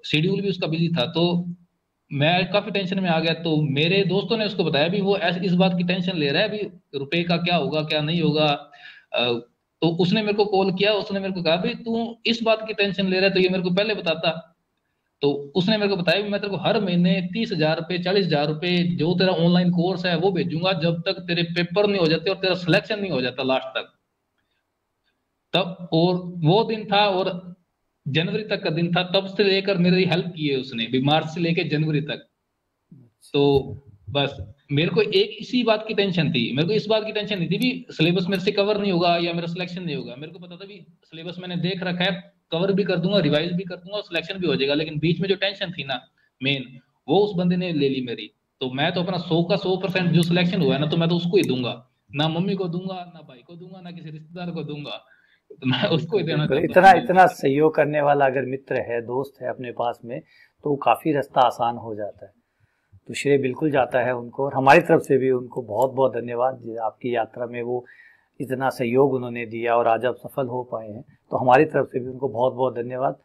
शेड्यूल भी उसका बिजी था, तो मैं काफी टेंशन में आ गया। तो मेरे दोस्तों ने उसको बताया भी वो ऐसे इस बात की टेंशन ले रहा है अभी, रुपए का क्या होगा क्या नहीं होगा। तो उसने मेरे को कॉल किया, उसने मेरे को कहा भाई तू इस बात की टेंशन ले रहा है तो ये मेरे को पहले बताता। तो उसने मेरे को बताया भी मैं तेरे को हर महीने 30,000 रुपये 40,000 रुपये जो तेरा ऑनलाइन कोर्स है वो भेजूंगा, जब तक तेरे पेपर नहीं हो जाते और तेरा सिलेक्शन नहीं हो जाता लास्ट तक। तब और वो दिन था, और जनवरी तक का दिन था, तब से लेकर मेरी हेल्प की है उसने भी, मार्च से लेकर जनवरी तक। तो अच्छा अच्छा। बस मेरे को एक इसी बात की टेंशन थी, मेरे को इस बात की टेंशन नहीं थी भी सिलेबस मेरे से कवर नहीं होगा या मेरा सिलेक्शन नहीं होगा। मेरे को पता था भी सिलेबस मैंने देख रखा है, कवर भी कर दूंगा, रिवाइज भी कर दूंगा, सिलेक्शन भी हो जाएगा। लेकिन बीच में जो टेंशन थी ना मेन, वो उस बंदे ने ले ली मेरी। तो मैं तो अपना 100 का 100% जो सिलेक्शन हुआ है ना, तो मैं तो उसको ही दूंगा। ना मम्मी को दूंगा, ना भाई को दूंगा, ना किसी रिश्तेदार को दूंगा। तो मैं उसको ही बिल्कुल देना बिल्कुल, चाहता हूँ इतना मेन इतना चीज। सहयोग करने वाला अगर मित्र है, दोस्त है अपने पास में, तो काफी रास्ता आसान हो जाता है। तो श्रेय बिल्कुल जाता है उनको और हमारी तरफ से भी उनको बहुत बहुत धन्यवाद। आपकी यात्रा में वो इतना सहयोग उन्होंने दिया और आज आप सफल हो पाए हैं, तो हमारी तरफ से भी उनको बहुत बहुत धन्यवाद।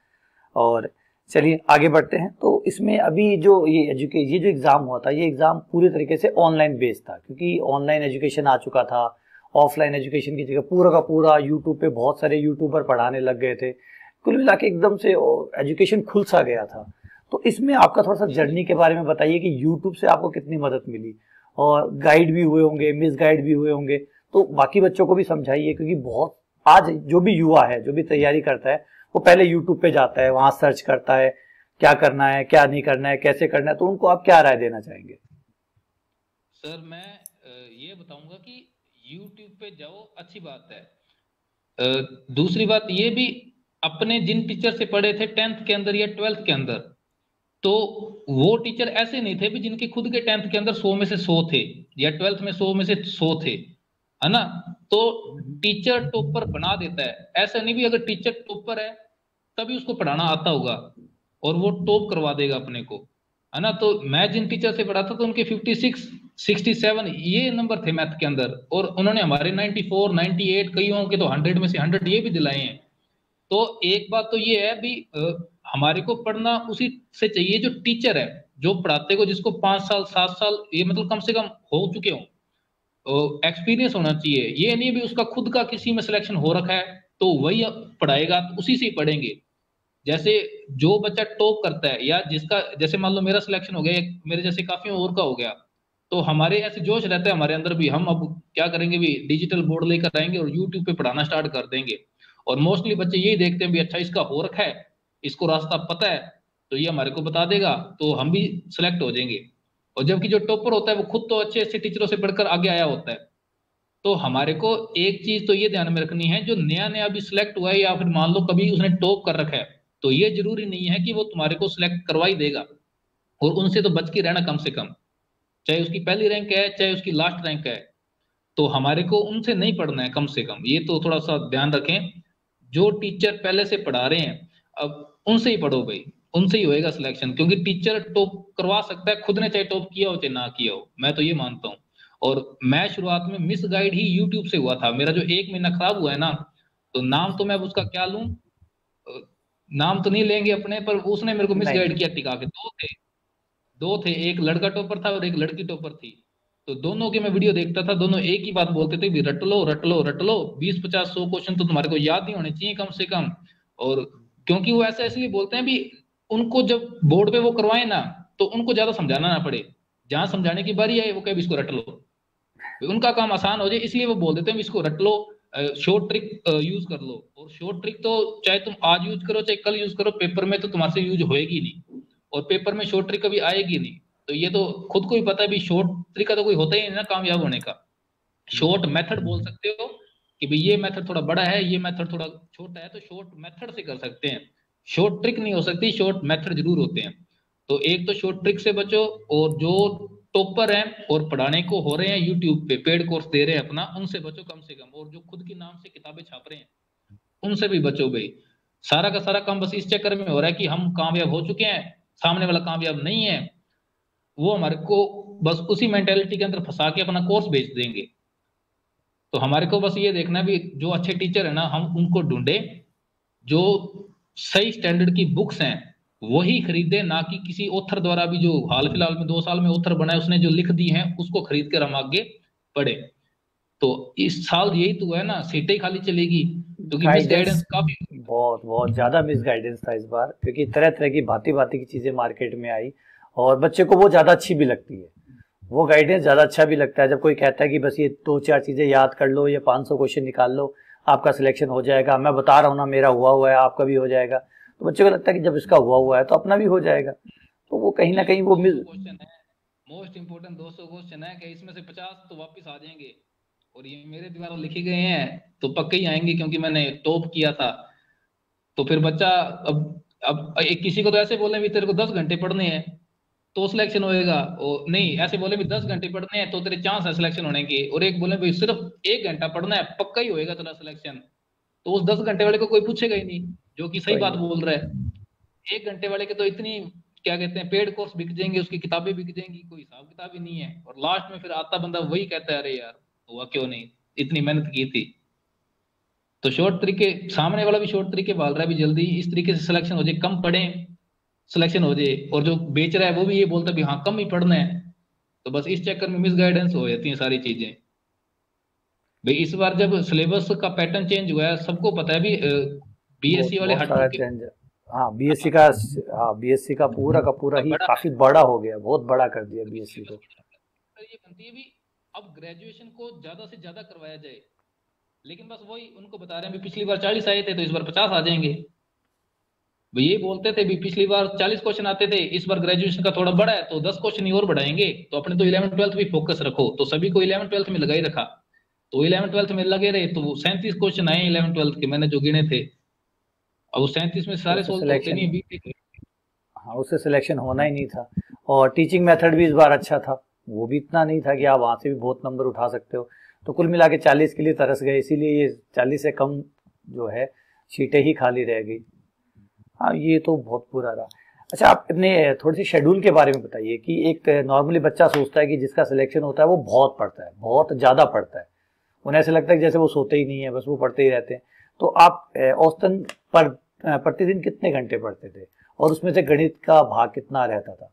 और चलिए आगे बढ़ते हैं। तो इसमें अभी जो ये जो एग्ज़ाम हुआ था, ये एग्ज़ाम पूरी तरीके से ऑनलाइन बेस्ड था क्योंकि ऑनलाइन एजुकेशन आ चुका था। ऑफलाइन एजुकेशन की जगह पूरा का पूरा यूट्यूब पे बहुत सारे यूट्यूबर पढ़ाने लग गए थे। कुल मिला के एकदम से एजुकेशन खुल सा गया था। तो इसमें आपका थोड़ा सा जी जी। जर्नी के बारे में बताइए कि यूट्यूब से आपको कितनी मदद मिली और गाइड भी हुए होंगे, मिस गाइड भी हुए होंगे। तो बाकी बच्चों को भी समझाइए क्योंकि बहुत आज जो भी युवा है, जो भी तैयारी करता है, वो पहले यूट्यूब पे जाता है, वहां सर्च करता है क्या करना है, क्या नहीं करना है, कैसे करना है। तो उनको आप क्या राय देना चाहेंगे? सर मैं ये बताऊंगा कि YouTube पे जाओ, अच्छी बात है। दूसरी बात ये भी, अपने जिन टीचर से पढ़े थे 10th के अंदर या 12th के अंदर, तो वो टीचर ऐसे नहीं थे भी जिनके खुद के 10th के अंदर 100 में से 100 थे, या 12th में 100 में से 100 थे, है ना। तो टीचर टॉपर बना देता है, ऐसा नहीं भी अगर टीचर टॉपर है तभी उसको पढ़ाना आता होगा और वो टॉप करवा देगा अपने को, है ना। तो मैं जिन टीचर से पढ़ा था तो उनके 56 67 ये नंबर थे मैथ के अंदर, और उन्होंने हमारे 94 98, कईयों के तो 100 में से 100 ये भी दिलाए हैं। तो एक बात तो ये है भी, हमारे को पढ़ना उसी से चाहिए जो टीचर है, जो पढ़ाते को, जिसको 5 साल 7 साल ये मतलब कम से कम हो चुके हो, एक्सपीरियंस होना चाहिए। ये नहीं भी उसका खुद का किसी में सिलेक्शन हो रखा है तो वही पढ़ाएगा, तो उसी से ही पढ़ेंगे। जैसे जो बच्चा टॉप करता है, या जिसका जैसे मान लो मेरा सिलेक्शन हो गया, मेरे जैसे काफी और का हो गया, तो हमारे ऐसे जोश रहता है हमारे अंदर भी, हम अब क्या करेंगे भी, डिजिटल बोर्ड लेकर आएंगे और यूट्यूब पे पढ़ाना स्टार्ट कर देंगे। और मोस्टली बच्चे यही देखते हैं भी अच्छा इसका हो रखा है, इसको रास्ता पता है, तो ये हमारे को बता देगा, तो हम भी सिलेक्ट हो जाएंगे। और जबकि जो टॉपर होता है वो खुद तो अच्छे अच्छे टीचरों से पढ़कर आगे आया होता है। तो हमारे को एक चीज तो ये ध्यान में रखनी है, जो नया नया भी सिलेक्ट हुआ है या फिर मान लो कभी उसने टॉप कर रखा है, तो ये जरूरी नहीं है कि वो तुम्हारे को सिलेक्ट करवा ही देगा। और उनसे तो बच के रहना कम से कम, चाहे उसकी पहली रैंक है चाहे उसकी लास्ट रैंक है। तो हमारे को उनसे नहीं पढ़ना है कम से कम, ये तो थोड़ा सा ध्यान रखें। जो टीचर पहले से पढ़ा रहे हैं, अब उनसे ही पढ़ो भाई। उनसे ही होएगा सिलेक्शन, क्योंकि टीचर टॉप करवा सकता है खुद ने, चाहे टॉप किया हो चाहे ना किया हो, मैं तो ये मानता हूँ। और मैं शुरुआत में मिस गाइड ही यूट्यूब से हुआ था, मेरा जो 1 महीना खराब हुआ है ना, तो नाम तो मैं उसका क्या लूं, अ, नाम तो नहीं लेंगे अपने, पर उसने मेरे को मिस नहीं गाइड नहीं। किया टिका के। दो थे, एक लड़का टॉपर था और एक लड़की टॉपर थी। तो दोनों की मैं वीडियो देखता था, दोनों एक ही बात बोलते थे भी रट लो रट लो रट लो, 20 50 100 क्वेश्चन तो तुम्हारे को याद नहीं होने चाहिए कम से कम। और क्योंकि वो ऐसा इसलिए बोलते हैं भी उनको जब बोर्ड पे वो करवाए ना, तो उनको ज्यादा समझाना ना पड़े, जहां समझाने की बारी आए वो कहे भी इसको रट लो, उनका काम आसान हो जाए, इसलिए वो बोल देते हैं इसको रट लो, शॉर्ट ट्रिक यूज कर लो। और शॉर्ट ट्रिक तो चाहे तुम आज यूज करो चाहे कल यूज करो, पेपर में तो तुम्हारे से यूज होएगी नहीं, और पेपर में शॉर्ट ट्रिक कभी आएगी नहीं। तो ये तो खुद को ही पता है भी शॉर्ट ट्रिक का तो कोई होता ही नहीं ना कामयाब होने का। शॉर्ट मेथड बोल सकते हो कि भाई ये मेथड थोड़ा बड़ा है, ये मेथड थोड़ा छोटा है, तो शॉर्ट मेथड से कर सकते हैं। शॉर्ट ट्रिक नहीं हो सकती, शॉर्ट मेथड जरूर होते हैं। तो एक तो शॉर्ट ट्रिक से बचो, और जो टॉपर हैं और पढ़ाने को हो रहे हैं यूट्यूब पे पेड कोर्स दे रहे हैं अपना, उनसे बचो कम से कम, और जो खुद के नाम से किताबें छाप रहे हैं उनसे भी बचो भाई। सारा का सारा काम बस इस चक्कर में हो रहा है कि हम कामयाब हो चुके हैं, सामने वाला कामयाब नहीं है, वो हमारे को बस उसी मेंटेलिटी के अंदर फंसा के अपना कोर्स बेच देंगे। तो हमारे को बस ये देखना है भी जो अच्छे टीचर है ना हम उनको ढूंढे, जो सही स्टैंडर्ड की बुक्स हैं वही खरीदे, ना कि किसी ऑथर द्वारा भी जो हाल फिलहाल में 2 साल में ऑथर बना है उसने जो लिख दी है उसको खरीद कर हम आगे पढ़े। तो इस साल यही तो है ना, सीटें ही खाली चलेगी क्योंकि मिस गाइडेंस गाइडेंस काफी। बहुत बहुत ज़्यादा मिस गाइडेंस था इस बार, क्योंकि तरह तरह की भांति भांति की चीज़ें मार्केट में आई, और बच्चे को वो ज़्यादा अच्छी भी लगती है। वो गाइडेंस ज़्यादा अच्छा भी लगता है जब कोई कहता है कि बस ये दो चार चीज़ें याद कर लो, ये 500 क्वेश्चन निकाल लो, आपका सिलेक्शन हो जाएगा। मैं बता रहा हूँ ना, मेरा हुआ हुआ है, आपका भी हो जाएगा। तो बच्चे को लगता है कि जब इसका हुआ हुआ है तो अपना भी हो जाएगा। तो वो कहीं ना भाई कहीं वो 200 मिस। क्वेश्चन है, मोस्ट इंपोर्टेंट 200 क्वेश्चन है कि इसमें से 50 तो वापस आ जाएंगे, और ये मेरे द्वारा लिखे गए हैं तो पक्के ही आएंगे क्योंकि मैंने टॉप किया था। तो फिर बच्चा अब एक किसी को तो ऐसे बोले भी तेरे को 10 घंटे पढ़ने हैं तो सिलेक्शन होएगा, और नहीं ऐसे बोले भी 10 घंटे पढ़ने हैं तो तेरे चांस है सिलेक्शन होने के, और एक बोले भी सिर्फ 1 घंटा पढ़ना है पक्का ही होएगा तेरा सिलेक्शन। तो उस 10 घंटे वाले को कोई पूछेगा ही नहीं, जो कि सही कोई बात नहीं। बोल रहा है। 1 घंटे वाले के तो इतनी क्या कहते हैं पेड कोर्स बिक जाएंगे, उसकी किताबें बिक जाएंगी, कोई हिसाब किताब ही नहीं है, और लास्ट में फिर आता बंदा वही कहता है अरे यार हुआ क्यों नहीं, इतनी मेहनत की थी। तो शॉर्ट तरीके, सामने वाला भी शॉर्ट तरीके भाल रहा है भी जल्दी इस तरीके से सिलेक्शन हो जाए, कम पढ़ें सिलेक्शन हो जाए, और जो बेच रहा है वो भी ये बोलता है भी हाँ कम ही पढ़ना है। तो बस इस चक्कर में मिस गाइडेंस हो जाती है सारी चीजें। भाई इस बार जब सिलेबस का पैटर्न चेंज हुआ है सबको पता है भी, बहुत बीएससी वाले बहुत हट सारा चुके। चेंज। हाँ बीएससी का। हाँ बीएससी का पूरा का ही बड़ा काफी बड़ा हो गया, बहुत बड़ा कर दिया बीएससी सिलेबस को। बढ़ा, ये बनती है भी अब ग्रेजुएशन को ज्यादा से ज्यादा करवाया जाए, लेकिन बस वही उनको बता रहे हैं भी पिछली बार 40 आए थे तो इस बार 50 आ जाएंगे। वो ये बोलते थे भी पिछली बार 40 क्वेश्चन आते थे, इस बार ग्रेजुएशन का थोड़ा बड़ा है तो 10 क्वेश्चन ही और बढ़ाएंगे, तो अपने तो 11 12 भी फोकस रखो, तो सभी को 11 12 में लगा ही रखा। तो 11 12 में लगे रहे तो 37 क्वेश्चन आए 11 12 के मैंने जो गिने थे। अब वो 37 में तो सारे उससे सोल्व तो होते सिलेक्शन, नहीं बीते। हाँ उससे सिलेक्शन होना ही नहीं था। और टीचिंग मेथड भी इस बार अच्छा था, वो भी इतना नहीं था कि आप वहाँ से भी बहुत नंबर उठा सकते हो। तो कुल मिला के 40 के लिए तरस गए, इसीलिए ये 40 से कम जो है सीटें ही खाली रह गई। हाँ ये तो बहुत बुरा रहा। अच्छा आप अपने थोड़ी सी शेड्यूल के बारे में बताइए कि एक नॉर्मली बच्चा सोचता है कि जिसका सिलेक्शन होता है वो बहुत पढ़ता है, बहुत ज़्यादा पढ़ता है। उन्हें ऐसे लगता है कि जैसे वो सोते ही नहीं है, बस वो पढ़ते ही रहते हैं। तो आप औसतन पर प्रतिदिन कितने घंटे पढ़ते थे, और उसमें से गणित का भाग कितना रहता था?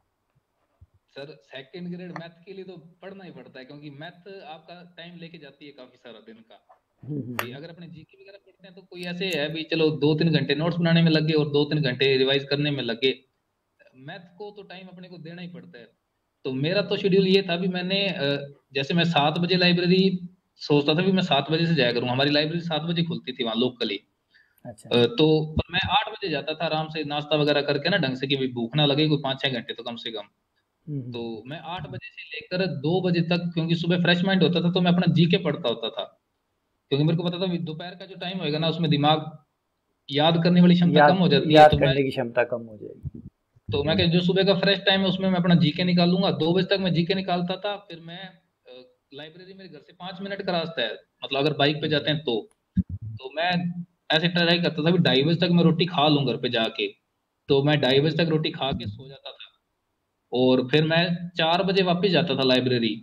सर सेकंड ग्रेड मैथ के लिए तो पढ़ना ही पड़ता है, क्योंकि मैथ आपका टाइम लेके जाती है काफी सारा दिन का। भाई हम्म। अगर अपने जीके वगैरह पढ़ते हैं तो कोई ऐसे है भी चलो 2 3 घंटे नोट्स बनाने में लगे और 2 3 घंटे रिवाइज करने में लगे, मैथ को तो टाइम अपने को देना ही पड़ता है। तो मेरा तो शेड्यूल ये था भी मैंने जैसे मैं 7 बजे लाइब्रेरी सोचता था भी मैं 7 बजे से जाया करूँ, हमारी लाइब्रेरी 7 बजे खुलती थी वहाँ लोकली। अच्छा। तो पर मैं 8 बजे जाता था आराम से नाश्ता वगैरह करके ना ढंग से, कि भी भूख ना लगे कोई 5 6 घंटे तो कम से कम। तो हम्म। मैं 8 बजे से लेकर 2 बजे तक, क्योंकि सुबह फ्रेश माइंड होता था तो मैं अपना जीके पढ़ता होता था, क्योंकि मेरे को पता था भी दोपहर का जो टाइम होएगा ना उसमें दिमाग याद करने वाली क्षमता कम हो जाती है। याद करने की क्षमता कम हो जाएगी। मैं क्या जो सुबह का फ्रेश टाइम है उसमें मैं अपना जीके निकालूंगा, 2 बजे तक मैं जीके निकालता था। फिर मैं लाइब्रेरी मेरे घर से 5 मिनट का रास्ता है, मतलब अगर बाइक पे जाते हैं तो मैं ऐसे ट्राई करता था भी 2:30 बजे तक मैं रोटी खा लूं घर पे जाके। तो मैं 2:30 बजे तक रोटी खा के सो जाता था, और फिर मैं 4 बजे वापस जाता था लाइब्रेरी।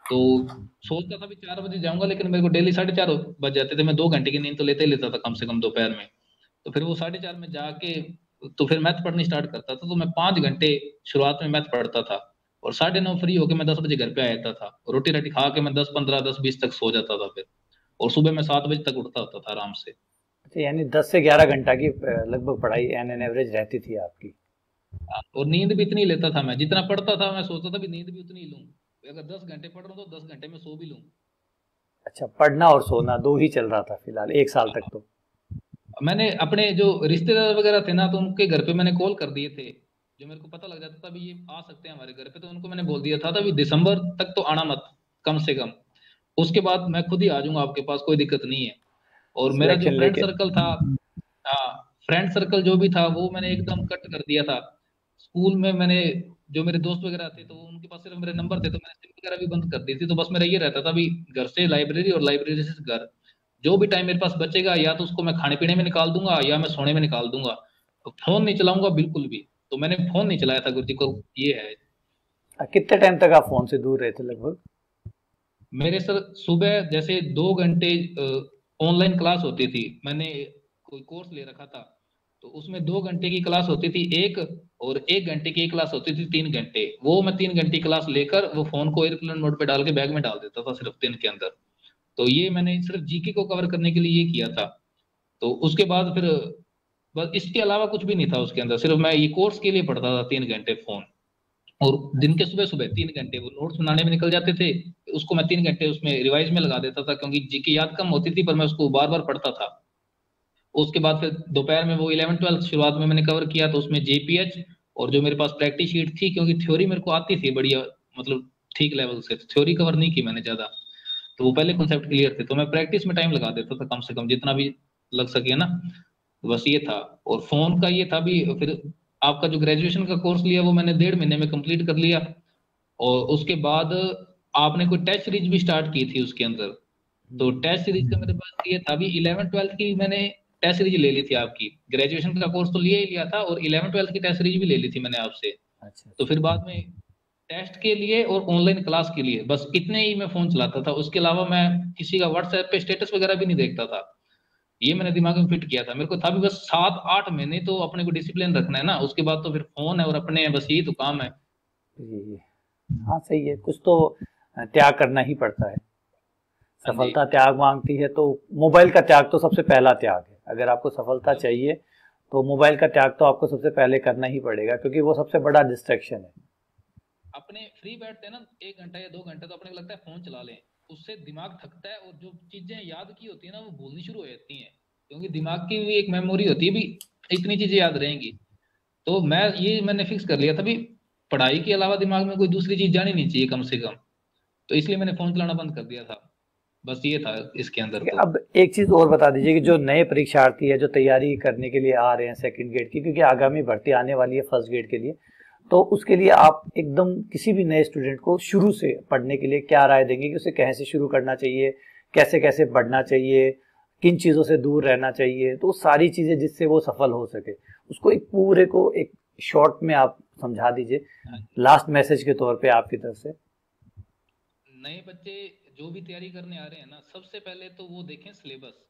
तो सोचता था भी 4 बजे जाऊंगा, लेकिन मेरे को डेली 4:30 बज जाते थे। मैं 2 घंटे की नींद तो लेते ही लेता था कम से कम दोपहर में। तो फिर वो 4:30 में जाके तो फिर मैथ पढ़नी स्टार्ट करता था। तो मैं 5 घंटे शुरुआत में मैथ पढ़ता था, और 9:30 फ्री होके मैं 10 बजे घर पे आ जाता था। रोटी राटी खा के मैं 10:15 10:20 तक सो जाता था फिर, और सुबह मैं 7 बजे तक उठता होता था आराम से। अच्छा, यानी 10 से 11 घंटा की लगभग पढ़ाई एन एन एवरेज रहती थी आपकी। और नींद भी इतनी लेता था मैं, जितना पढ़ता था मैं सोचता था भी नींद भी उतनी ही लूं। अगर 10 घंटे पढ़ रहा हूँ तो 10 घंटे में सो भी लूं। अच्छा, पढ़ना और सोना दो ही चल रहा था फिलहाल 1 साल तक तो। मैंने अपने जो रिश्तेदार वगैरह थे ना, तो उनके घर पे मैंने कॉल कर दिए थे। जो मेरे को पता लग जाता था भी ये आ सकते हैं हमारे घर पे, तो उनको मैंने बोल दिया था तभी दिसंबर तक तो आना मत, कम से कम। उसके बाद मैं खुद ही आ जाऊंगा आपके पास, कोई दिक्कत नहीं है। और मेरा जो सिलेक्शन फ्रेंड लेके। सर्कल था, हाँ, फ्रेंड सर्कल जो भी था वो मैंने एकदम कट कर दिया था। स्कूल में मैंने, जो मेरे दोस्त वगैरह थे तो उनके पास सिर्फ मेरे नंबर थे, तो मैंने सिम वगैरह भी बंद कर दी थी। तो बस मेरा ये रहता था भी घर से लाइब्रेरी और लाइब्रेरी से घर, जो भी टाइम मेरे पास बचेगा या तो उसको मैं खाने पीने में निकाल दूंगा या मैं सोने में निकाल दूंगा। तो फोन नहीं चलाऊंगा बिल्कुल भी। तो मैंने फोन नहीं चलाया था गुरुजी को, ये है। कितने टाइम तक आप फोन से दूर रहे थे लगभग? मेरे सर सुबह जैसे 2 घंटे ऑनलाइन क्लास होती थी, मैंने कोई कोर्स ले रखा था। तो उसमें 2 घंटे की क्लास होती थी एक, और 1 घंटे की क्लास होती थी 3 घंटे। वो मैं 3 घंटे क्लास लेकर वो फोन को एयरप्लेन मोड पे डाल के बैग में डाल देता था सिर्फ दिन के अंदर। तो ये मैंने सिर्फ जीके को कवर करने के लिए ये किया था। तो उसके बाद फिर बस इसके अलावा कुछ भी नहीं था उसके अंदर, सिर्फ मैं ये कोर्स के लिए पढ़ता था 3 घंटे फोन। और दिन के सुबह सुबह 3 घंटे वो नोट्स बनाने में निकल जाते थे। उसको मैं 3 घंटे उसमें रिवाइज में लगा देता था, क्योंकि जीके याद कम होती थी पर मैं उसको बार बार पढ़ता था। उसके बाद फिर दोपहर में वो 11 12 शुरुआत में मैंने कवर किया, तो उसमें जेपीएच और जो मेरे पास प्रैक्टिस शीट थी, क्योंकि थ्योरी मेरे को आती थी बढ़िया, मतलब ठीक लेवल से, थ्योरी कवर नहीं की मैंने ज्यादा। तो वो पहले कॉन्सेप्ट क्लियर थे, तो मैं प्रैक्टिस में टाइम लगा देता था कम से कम जितना भी लग सके ना। तो बस ये था। और फोन का ये था भी फिर, आपका जो ग्रेजुएशन का कोर्स लिया वो मैंने 1.5 महीने में कंप्लीट कर लिया। और उसके बाद आपने कोई टेस्ट सीरीज भी स्टार्ट की थी उसके अंदर। तो टेस्ट सीरीज का मेरे पास ये था भी, 11 12 की मैंने टेस्ट सीरीज ले ली थी आपकी। ग्रेजुएशन का कोर्स तो लिया ही लिया था, और 11 12 की टेस्ट सीरीज भी ले ली थी मैंने आपसे। अच्छा तो अच्छा। फिर बाद में टेस्ट के लिए और ऑनलाइन क्लास के लिए बस इतने ही मैं फोन चलाता था। उसके अलावा मैं किसी का व्हाट्सएप पे स्टेटस वगैरह भी नहीं देखता था। ये मैंने दिमाग में फिट किया था, मेरे को था भी बस 7 8 महीने तो अपने को डिसिप्लिन रखना है ना, उसके बाद तो फिर फोन है और अपने हैं, बस यही तो काम है। जी। हाँ सही है, कुछ तो त्याग करना ही पड़ता है। हाँ जी। सफलता त्याग मांगती है, तो मोबाइल का त्याग तो सबसे पहला त्याग है। अगर आपको सफलता अब चाहिए तो मोबाइल का त्याग तो आपको सबसे पहले करना ही पड़ेगा, क्योंकि वो सबसे बड़ा डिस्ट्रैक्शन है। अपने फ्री बैठते हैं ना 1 घंटा या 2 घंटे, तो अपने को लगता है फोन चला लें। उससे दिमाग थकता है, और जो चीजें याद की होती है ना वो भूलनी शुरू हो जाती हैं। क्योंकि दिमाग की भी एक मेमोरी होती है भी, इतनी चीजें याद रहेंगी। तो मैंने फिक्स कर लिया था भी, पढ़ाई के अलावा दिमाग में कोई दूसरी चीज जानी नहीं चाहिए कम से कम। तो इसलिए मैंने फोन चलाना बंद कर दिया था। बस ये था इसके अंदर ठीक है, तो। अब एक चीज और बता दीजिए कि जो नए परीक्षार्थी है जो तैयारी करने के लिए आ रहे हैं सेकंड ग्रेड की, क्योंकि आगामी भर्ती आने वाली है फर्स्ट ग्रेड के लिए, तो उसके लिए आप एकदम किसी भी नए स्टूडेंट को शुरू से पढ़ने के लिए क्या राय देंगे कि उसे कैसे शुरू करना चाहिए, कैसे कैसे पढ़ना चाहिए, किन चीज़ों से दूर रहना चाहिए, तो सारी चीज़ें जिससे वो सफल हो सके, उसको एक पूरे को एक शॉर्ट में आप समझा दीजिए, हाँ, लास्ट मैसेज के तौर पे आपकी तरफ से। नए बच्चे जो भी तैयारी करने आ रहे हैं ना, सबसे पहले तो वो देखें सिलेबस।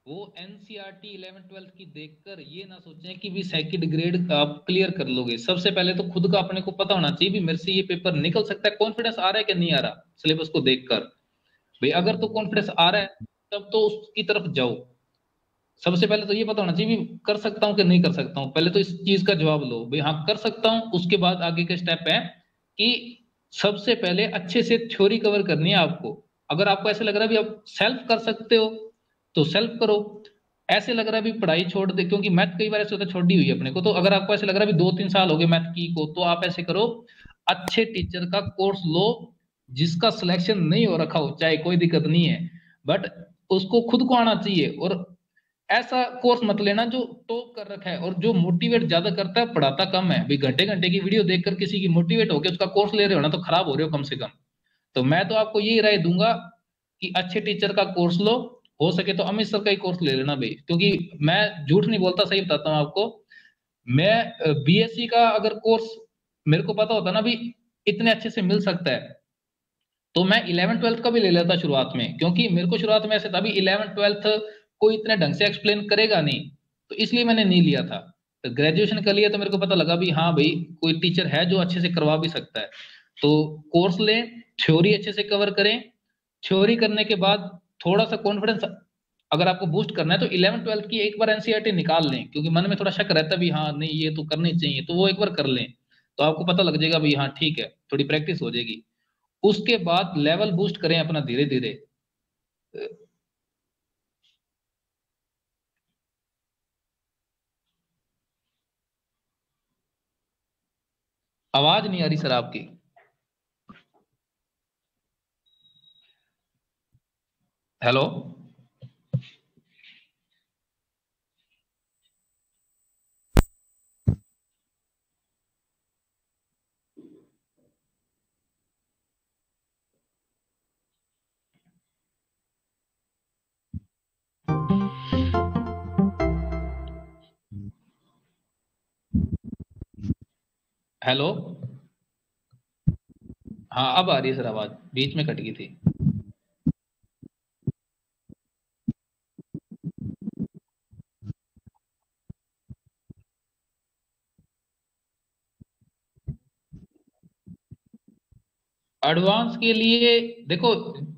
वो एनसीईआरटी 11 12 की देखकर ये ना सोचें कि भी सेकंड ग्रेड आप क्लियर कर लोगे। सबसे पहले तो खुद का अपने को पता होना चाहिए भी मेरे से ये पेपर निकल सकता है, कॉन्फिडेंस आ रहा है कि नहीं आ रहा सिलेबस को देखकर। भाई अगर तो कॉन्फिडेंस आ रहा है तब तो उसकी तरफ जाओ। सबसे पहले तो ये पता होना चाहिए भी कर सकता हूँ कि नहीं कर सकता हूँ, पहले तो इस चीज का जवाब लो भाई हाँ कर सकता हूँ। उसके बाद आगे के स्टेप है कि सबसे पहले अच्छे से थ्योरी कवर करनी है आपको। अगर आपको ऐसे लग रहा है भी आप सेल्फ कर सकते हो तो सेल्फ करो। ऐसे लग रहा है भी पढ़ाई छोड़ दे, क्योंकि मैथ कई बार ऐसे होता है छोड़ी हुई है अपने को, तो अगर आपको ऐसे लग रहा है भी 2 3 साल हो गए मैथ की को, तो आप ऐसे करो, अच्छे टीचर का कोर्स लो। जिसका सिलेक्शन नहीं हो रखा हो चाहे कोई दिक्कत नहीं है, बट उसको खुद को आना चाहिए। और ऐसा कोर्स मत लेना जो टॉप कर रखा है और जो मोटिवेट ज्यादा करता है पढ़ाता कम है। भाई घंटे घंटे की वीडियो देखकर किसी की मोटिवेट होकर उसका कोर्स ले रहे हो ना, तो खराब हो रहे हो कम से कम। तो मैं तो आपको यही राय दूंगा कि अच्छे टीचर का कोर्स लो। हो सके तो अमित सर का ही कोर्स ले लेना भाई, क्योंकि मैं झूठ नहीं बोलता, सही बताता हूँ आपको। मैं बीएससी का अगर कोर्स मेरे को पता होता ना भी इतने अच्छे से मिल सकता है, तो मैं 11th-12th का भी ले लेता शुरुआत में, क्योंकि मेरे को शुरुआत में ऐसे था भी 11th-12th कोई इतने ढंग से एक्सप्लेन करेगा नहीं, तो इसलिए मैंने नहीं लिया था। तो ग्रेजुएशन कर लिया तो मेरे को पता लगा भी हाँ भाई कोई टीचर है जो अच्छे से करवा भी सकता है। तो कोर्स लें, थ्योरी अच्छे से कवर करें, थ्योरी करने के बाद थोड़ा-सा कॉन्फिडेंस अगर आपको बूस्ट करना है तो 11th-12th की एक बार एनसीईआरटी निकाल लें, क्योंकि मन में थोड़ा शक रहता है भी हाँ, नहीं ये तो करनी चाहिए, तो वो एक बार कर लें। तो आपको पता लग जाएगा भी हाँ, ठीक है, थोड़ी प्रैक्टिस हो जाएगी। उसके बाद लेवल बूस्ट करें अपना धीरे-धीरे। आवाज़ नहीं आ रही सर आपकी। हेलो? हेलो? हाँ, अब आ रही है सर आवाज़, बीच में कट गई थी। एडवांस के लिए देखो,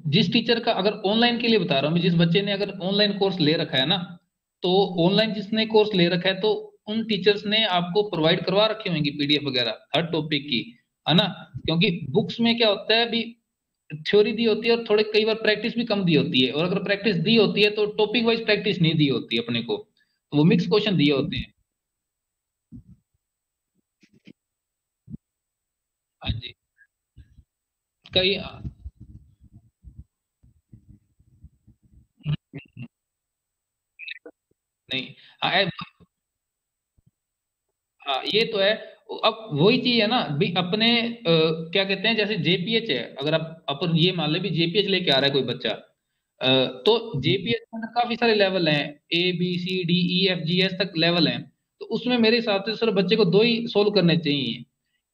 जिस टीचर का अगर ऑनलाइन के लिए बता रहा हूँ मैं, जिस बच्चे ने अगर ऑनलाइन कोर्स ले रखा है ना, तो ऑनलाइन जिसने कोर्स ले रखा है तो उन टीचर्स ने आपको प्रोवाइड करवा रखी होंगी पीडीएफ वगैरह हर टॉपिक की, है ना? क्योंकि बुक्स में क्या होता है अभी, थ्योरी दी होती है और थोड़े कई बार प्रैक्टिस भी कम दी होती है, और अगर प्रैक्टिस दी होती है तो टॉपिक वाइज प्रैक्टिस नहीं दी होती है अपने को, तो वो मिक्स क्वेश्चन दिए होते हैं। हाँ जी। कई नहीं। हाँ, हाँ, ये तो है। अब वही चीज है ना भी अपने क्या कहते हैं, जैसे जेपीएच है, अगर आप अपन ये मान ले भी जेपीएच लेके आ रहा है कोई बच्चा, तो जेपीएच में काफी सारे लेवल हैं, A B C D E F G S तक लेवल हैं। तो उसमें मेरे हिसाब से सर बच्चे को दो ही सोल्व करने चाहिए।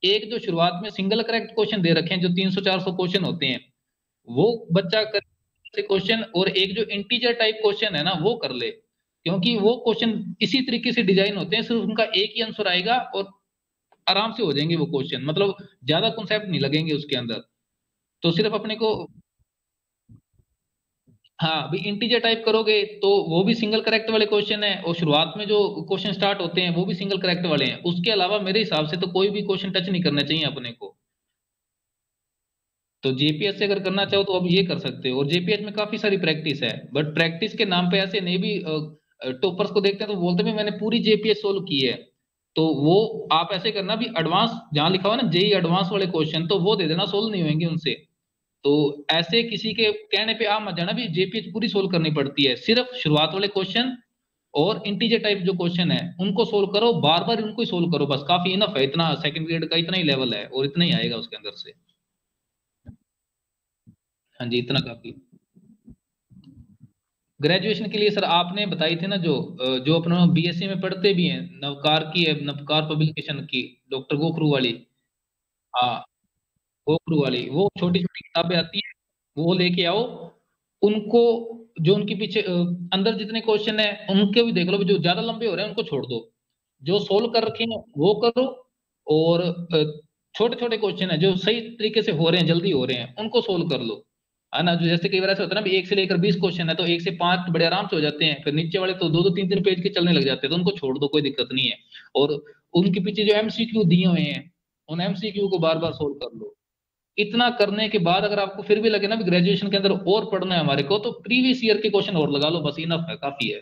एक जो शुरुआत में सिंगल करेक्ट क्वेश्चन दे रखे हैं जो 300-400 क्वेश्चन होते हैं, वो बच्चा कर से क्वेश्चन, और एक जो इंटीजर टाइप क्वेश्चन है ना वो कर ले, क्योंकि वो क्वेश्चन इसी तरीके से डिजाइन होते हैं, सिर्फ उनका एक ही आंसर आएगा और आराम से हो जाएंगे वो क्वेश्चन, मतलब ज्यादा कॉन्सेप्ट नहीं लगेंगे उसके अंदर। तो सिर्फ अपने को, हाँ भी इंटीजर टाइप करोगे तो वो भी सिंगल करेक्ट वाले क्वेश्चन है, और शुरुआत में जो क्वेश्चन स्टार्ट होते हैं वो भी सिंगल करेक्ट वाले हैं। उसके अलावा मेरे हिसाब से तो कोई भी क्वेश्चन टच नहीं करना चाहिए अपने को। तो जेपीएस से अगर करना चाहो तो अब ये कर सकते हो, और जेपीएस में काफी सारी प्रैक्टिस है, बट प्रैक्टिस के नाम पे ऐसे नहीं भी, टॉपर्स को देखते हैं तो बोलते हैं मैंने पूरी जेपीएस सोल्व की है। तो वो आप ऐसे करना भी, एडवांस जहां लिखा हुआ है ना जेई एडवांस वाले क्वेश्चन, तो वो दे देना, सोल्व नहीं होंगे उनसे। तो ऐसे किसी के कहने पे आप मत जाना भी जेपीएस पूरी सोल्व करनी पड़ती है, सिर्फ शुरुआत वाले क्वेश्चन और इंटीजर टाइप जो क्वेश्चन है उनको सोल्व करो, बार बार उनको ही सोल्व करो, बस काफी इनफ है, इतना सेकंड ग्रेड का इतना ही लेवल है और इतना ही आएगा उसके अंदर से। हाँ जी, इतना काफी। ग्रेजुएशन के लिए सर आपने बताई थी ना जो अपना बीएससी में पढ़ते भी हैं, नवकार की है, नवकार पब्लिकेशन की, डॉक्टर गोखरू वाली। हाँ, गोखरू वाली वो छोटी छोटी किताबें आती है, वो लेके आओ। उनको जो उनके पीछे अंदर जितने क्वेश्चन है उनके भी देख लो, जो ज्यादा लंबे हो रहे हैं उनको छोड़ दो, जो सोल्व कर रखे हैं वो करो, और छोटे छोटे क्वेश्चन है जो सही तरीके से हो रहे हैं, जल्दी हो रहे हैं, उनको सोल्व कर लो, है ना? जो जैसे कई बार ऐसा होता है ना भी 1 से लेकर 20 क्वेश्चन है तो 1 से 5 बड़े आराम से हो जाते हैं, फिर नीचे वाले तो 2-2 3-3 पेज के चलने लग जाते हैं, तो उनको छोड़ दो, कोई दिक्कत नहीं है। और उनके पीछे जो एमसीक्यू दिए हुए हैं उन एमसीक्यू को बार बार सोल्व कर लो। इतना करने के बाद अगर आपको फिर भी लगे ना भी ग्रेजुएशन के अंदर और पढ़ना है हमारे को, तो प्रीवियस ईयर के क्वेश्चन और लगा लो, बस इनफ है, काफी है।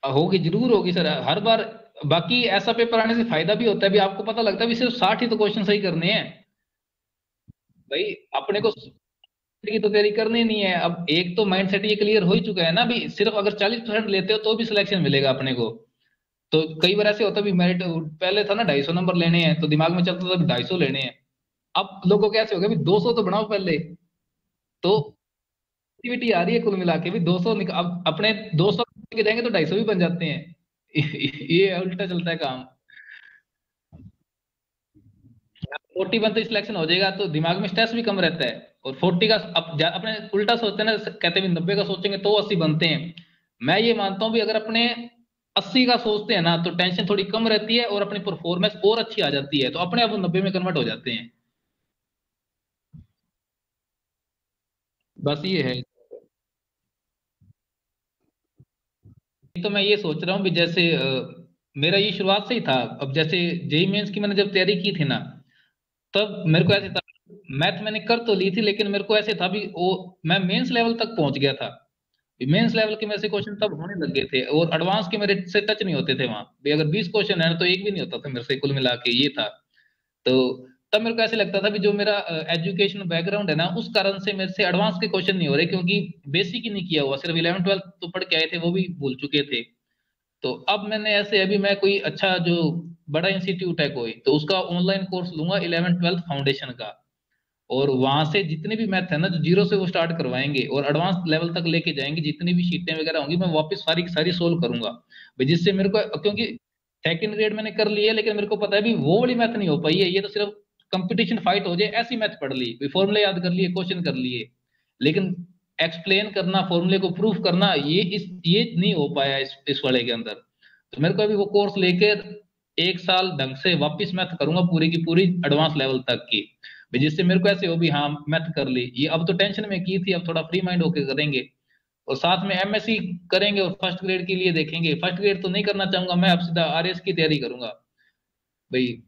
होगी, जरूर होगी सर, हर बार। बाकी ऐसा पेपर आने से फायदा भी होता है, भी आपको पता लगता है भी सिर्फ 60 ही तो क्वेश्चन सही करने हैं भाई, अपने को की तो तैयारी करनी नहीं है। अब एक तो माइंड सेट ये क्लियर हो ही चुका है ना भी, सिर्फ अगर 40% लेते हो तो भी सिलेक्शन मिलेगा अपने को। तो कई बार ऐसे होता है भी मेरिट पहले था ना 250 नंबर लेने हैं, तो दिमाग में चलता था 250 लेने हैं। अब लोगों को कैसे हो गया भी 200 तो बनाओ पहले, तो एक्टिविटी आ रही है कुल मिला के भी 200 अब अपने 200 के जाएंगे तो 250 भी बन जाते हैं। ये उल्टा चलता है काम। 40 बन तो सिलेक्शन हो जाएगा तो दिमाग में स्ट्रेस भी कम रहता है। और 40 का अपने उल्टा सोचते हैं ना, कहते हैं 90 का सोचेंगे तो 80 बनते हैं। मैं ये मानता हूँ भी अगर अपने 80 का सोचते हैं ना तो टेंशन थोड़ी कम रहती है और अपनी परफॉर्मेंस और अच्छी आ जाती है, तो अपने आप 90 में कन्वर्ट हो जाते हैं। बस ये है। तो मैं ये सोच रहा हूँ भी जैसे मेरा ये शुरुआत से ही था। अब जैसे जेई मेंस की मैंने जब तैयारी की थी ना, तब मेरे को ऐसे था, मैथ मैंने कर तो ली थी लेकिन मेरे को ऐसे था भी वो मैं मेंस लेवल तक पहुंच गया था। मेंस लेवल के मेरे से क्वेश्चन तब होने लग गए थे और एडवांस के मेरे से टच नहीं होते थे वहां भी। अगर 20 क्वेश्चन है तो एक भी नहीं होता था मेरे से कुल मिला के, ये था। तो तब मेरे को ऐसे लगता था भी जो मेरा एजुकेशन बैकग्राउंड है ना उस कारण से मेरे से एडवांस के क्वेश्चन नहीं हो रहे, क्योंकि बेसिक ही नहीं किया हुआ, सिर्फ 11 12 तो पढ़ के आए थे वो भी भूल चुके थे। तो अब मैंने ऐसे अभी मैं कोई अच्छा जो बड़ा इंस्टीट्यूट है कोई तो उसका ऑनलाइन कोर्स लूंगा 11 12 फाउंडेशन का। और वहां से जितने भी मैथ है ना जो जीरो से वो स्टार्ट करवाएंगे और एडवांस लेवल तक लेके जाएंगे, जितनी भी शीटें वगैरह होंगी मैं वापस सारी की सारी सोल्व करूंगा भाई, जिससे मेरे को, क्योंकि सेकंड ग्रेड मैंने कर लिया लेकिन मेरे को पता है भी वो वाली मैथ नहीं हो पाई है, ये तो सिर्फ कंपटीशन फाइट हो जाए ऐसी मैथ पढ़ ली, फॉर्मूले याद कर लिए, क्वेश्चन कर लिए, लेकिन एक्सप्लेन करना, फॉर्मूले को प्रूफ करना, ये नहीं हो पाया इस वाले के अंदर। तो मेरे को अभी वो कोर्स लेकर 1 साल ढंग से वापस मैथ करूंगा पूरी की पूरी एडवांस लेवल तक की भाई, जिससे मेरे को ऐसे हो भी हाँ मैथ कर ली, ये अब तो टेंशन में की थी, अब थोड़ा फ्री माइंड होके करेंगे। और साथ में एमएससी करेंगे और फर्स्ट ग्रेड के लिए देखेंगे। फर्स्ट ग्रेड तो नहीं करना चाहूंगा मैं, अब सीधा आरएस की तैयारी करूंगा भाई।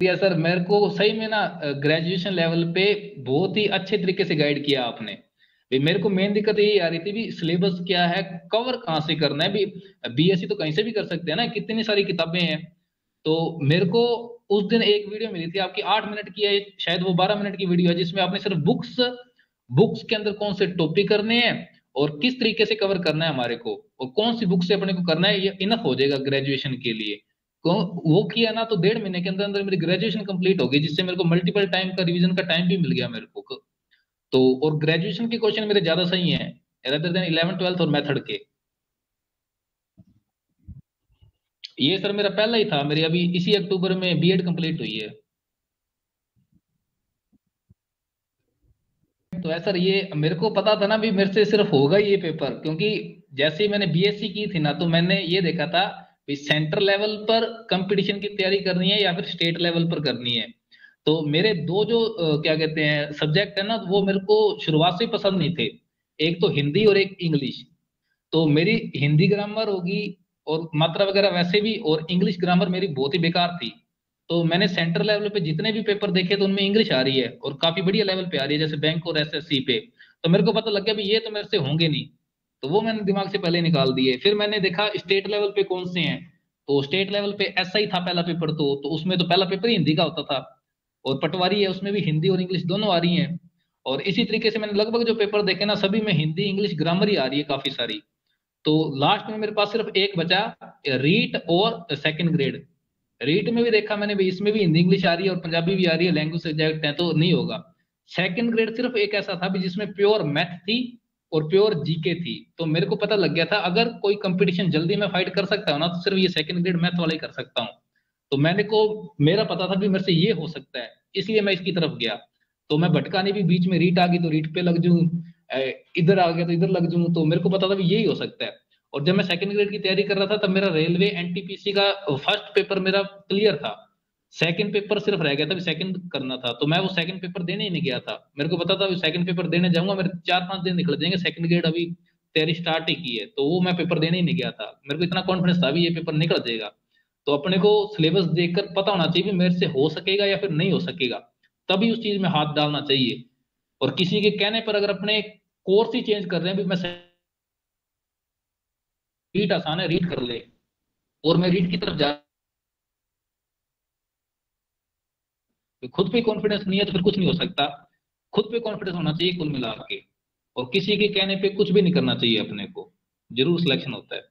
या सर मेरे को सही में ना ग्रेजुएशन लेवल पे बहुत ही अच्छे तरीके से गाइड किया आपने भी। मेरे को मेन दिक्कत यही आ रही थी भी सिलेबस क्या है, कवर कहाँ से करना है भी। बीएससी तो कहीं से भी कर सकते हैं ना, कितनी सारी किताबें हैं। तो मेरे को उस दिन एक वीडियो मिली थी आपकी 8 मिनट की है, शायद वो 12 मिनट की वीडियो है, जिसमें आपने सिर्फ बुक्स बुक्स के अंदर कौन से टॉपिक करने हैं और किस तरीके से कवर करना है हमारे को, और कौन सी बुक से अपने को करना है, ये इनफ हो जाएगा ग्रेजुएशन के लिए। वो किया ना तो 1.5 महीने के अंदर अंदर मेरी ग्रेजुएशन कंप्लीट हो गई, जिससे मेरे को मल्टीपल टाइम का रिवीजन का टाइम भी मिल गया मेरे को। तो और ग्रेजुएशन के क्वेश्चन मेरे ज्यादा सही हैं रेदर देन 11 12 और मेथड के। ये सर मेरा पहला ही था, मेरी अभी इसी अक्टूबर में बीएड कंप्लीट हुई है। तो है सर, ये मेरे को पता था ना भी मेरे से सिर्फ होगा ही ये पेपर, क्योंकि जैसे ही मैंने बीएससी की थी ना तो मैंने ये देखा था भी सेंटर लेवल पर कंपटीशन की तैयारी करनी है या फिर स्टेट लेवल पर करनी है। तो मेरे दो जो क्या कहते हैं सब्जेक्ट है ना वो मेरे को शुरुआत से ही पसंद नहीं थे, एक तो हिंदी और एक इंग्लिश। तो मेरी हिंदी ग्रामर होगी और मात्रा वगैरह वैसे भी, और इंग्लिश ग्रामर मेरी बहुत ही बेकार थी। तो मैंने सेंटर लेवल पे जितने भी पेपर देखे तो उनमें इंग्लिश आ रही है और काफी बढ़िया लेवल पे आ रही है, जैसे बैंक और एसएससी पे। तो मेरे को पता लग गया भी ये तो मेरे से होंगे नहीं। तो वो मैंने दिमाग से पहले निकाल दिए। फिर मैंने देखा स्टेट लेवल पे कौन से हैं। तो स्टेट लेवल पे एसआई था पहला पेपर, तो उसमें तो पहला पेपर ही हिंदी का होता था। और पटवारी है उसमें भी हिंदी और इंग्लिश दोनों आ रही हैं। और इसी तरीके से मैंने लगभग जो पेपर देखे ना सभी में हिंदी इंग्लिश ग्रामर ही आ रही है काफी सारी। तो लास्ट में मेरे पास सिर्फ एक बचा, रीट और सेकंड ग्रेड। रीट में भी देखा मैंने भी, इसमें भी हिंदी इंग्लिश आ रही है और पंजाबी भी आ रही है, लैंग्वेज सब्जेक्ट है तो नहीं होगा। सेकंड ग्रेड सिर्फ एक ऐसा था भी जिसमें प्योर मैथ थी और प्योर जीके थी। तो मेरे को पता लग गया था अगर कोई कंपटीशन जल्दी में फाइट कर सकता हूँ ना तो सिर्फ ये सेकंड ग्रेड मैथ वाला ही कर सकता हूँ। तो मैंने को मेरा पता था भी मेरे से ये हो सकता है, इसलिए मैं इसकी तरफ गया। तो मैं भटका नहीं भी, बीच में रीट आ गई तो रीट पे लग जाऊं, इधर आ गया तो इधर लग जाऊं, तो मेरे को पता था भी यही हो सकता है। और जब मैं सेकंड ग्रेड की तैयारी कर रहा था तब मेरा रेलवे एनटीपीसी का फर्स्ट पेपर मेरा क्लियर था। सेकंड पेपर सिर्फ रह गया था, सेकंड करना था, तो मैं वो सेकंड पेपर देने ही नहीं गया था। मेरे को पता था सेकंड पेपर देने जाऊंगा मेरे 4 5 दिन निकल जाएंगे, सेकंड ग्रेड अभी तैयारी स्टार्ट ही की है, तो वो मैं पेपर देने ही नहीं गया था। मेरे को इतना कॉन्फिडेंस था भी ये पेपर निकल जाएगा। तो अपने को सिलेबस देखकर पता होना चाहिए भी मेरे से हो सकेगा या फिर नहीं हो सकेगा, तभी उस चीज में हाथ डालना चाहिए। और किसी के कहने पर अगर अपने कोर्स ही चेंज कर रहे हैं भी, मैं रीट आसान है रीट कर ले, और मैं रीट की तरफ जा, खुद पे कॉन्फिडेंस नहीं है तो फिर कुछ नहीं हो सकता। खुद पे कॉन्फिडेंस होना चाहिए कुल मिला के। और किसी के कहने पे कुछ भी नहीं करना चाहिए अपने को, जरूर सिलेक्शन होता है।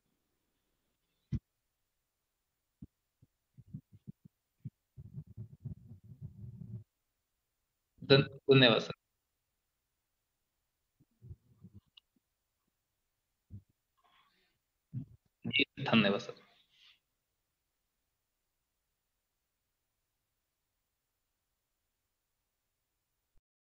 धन्यवाद सर। जी धन्यवाद सर।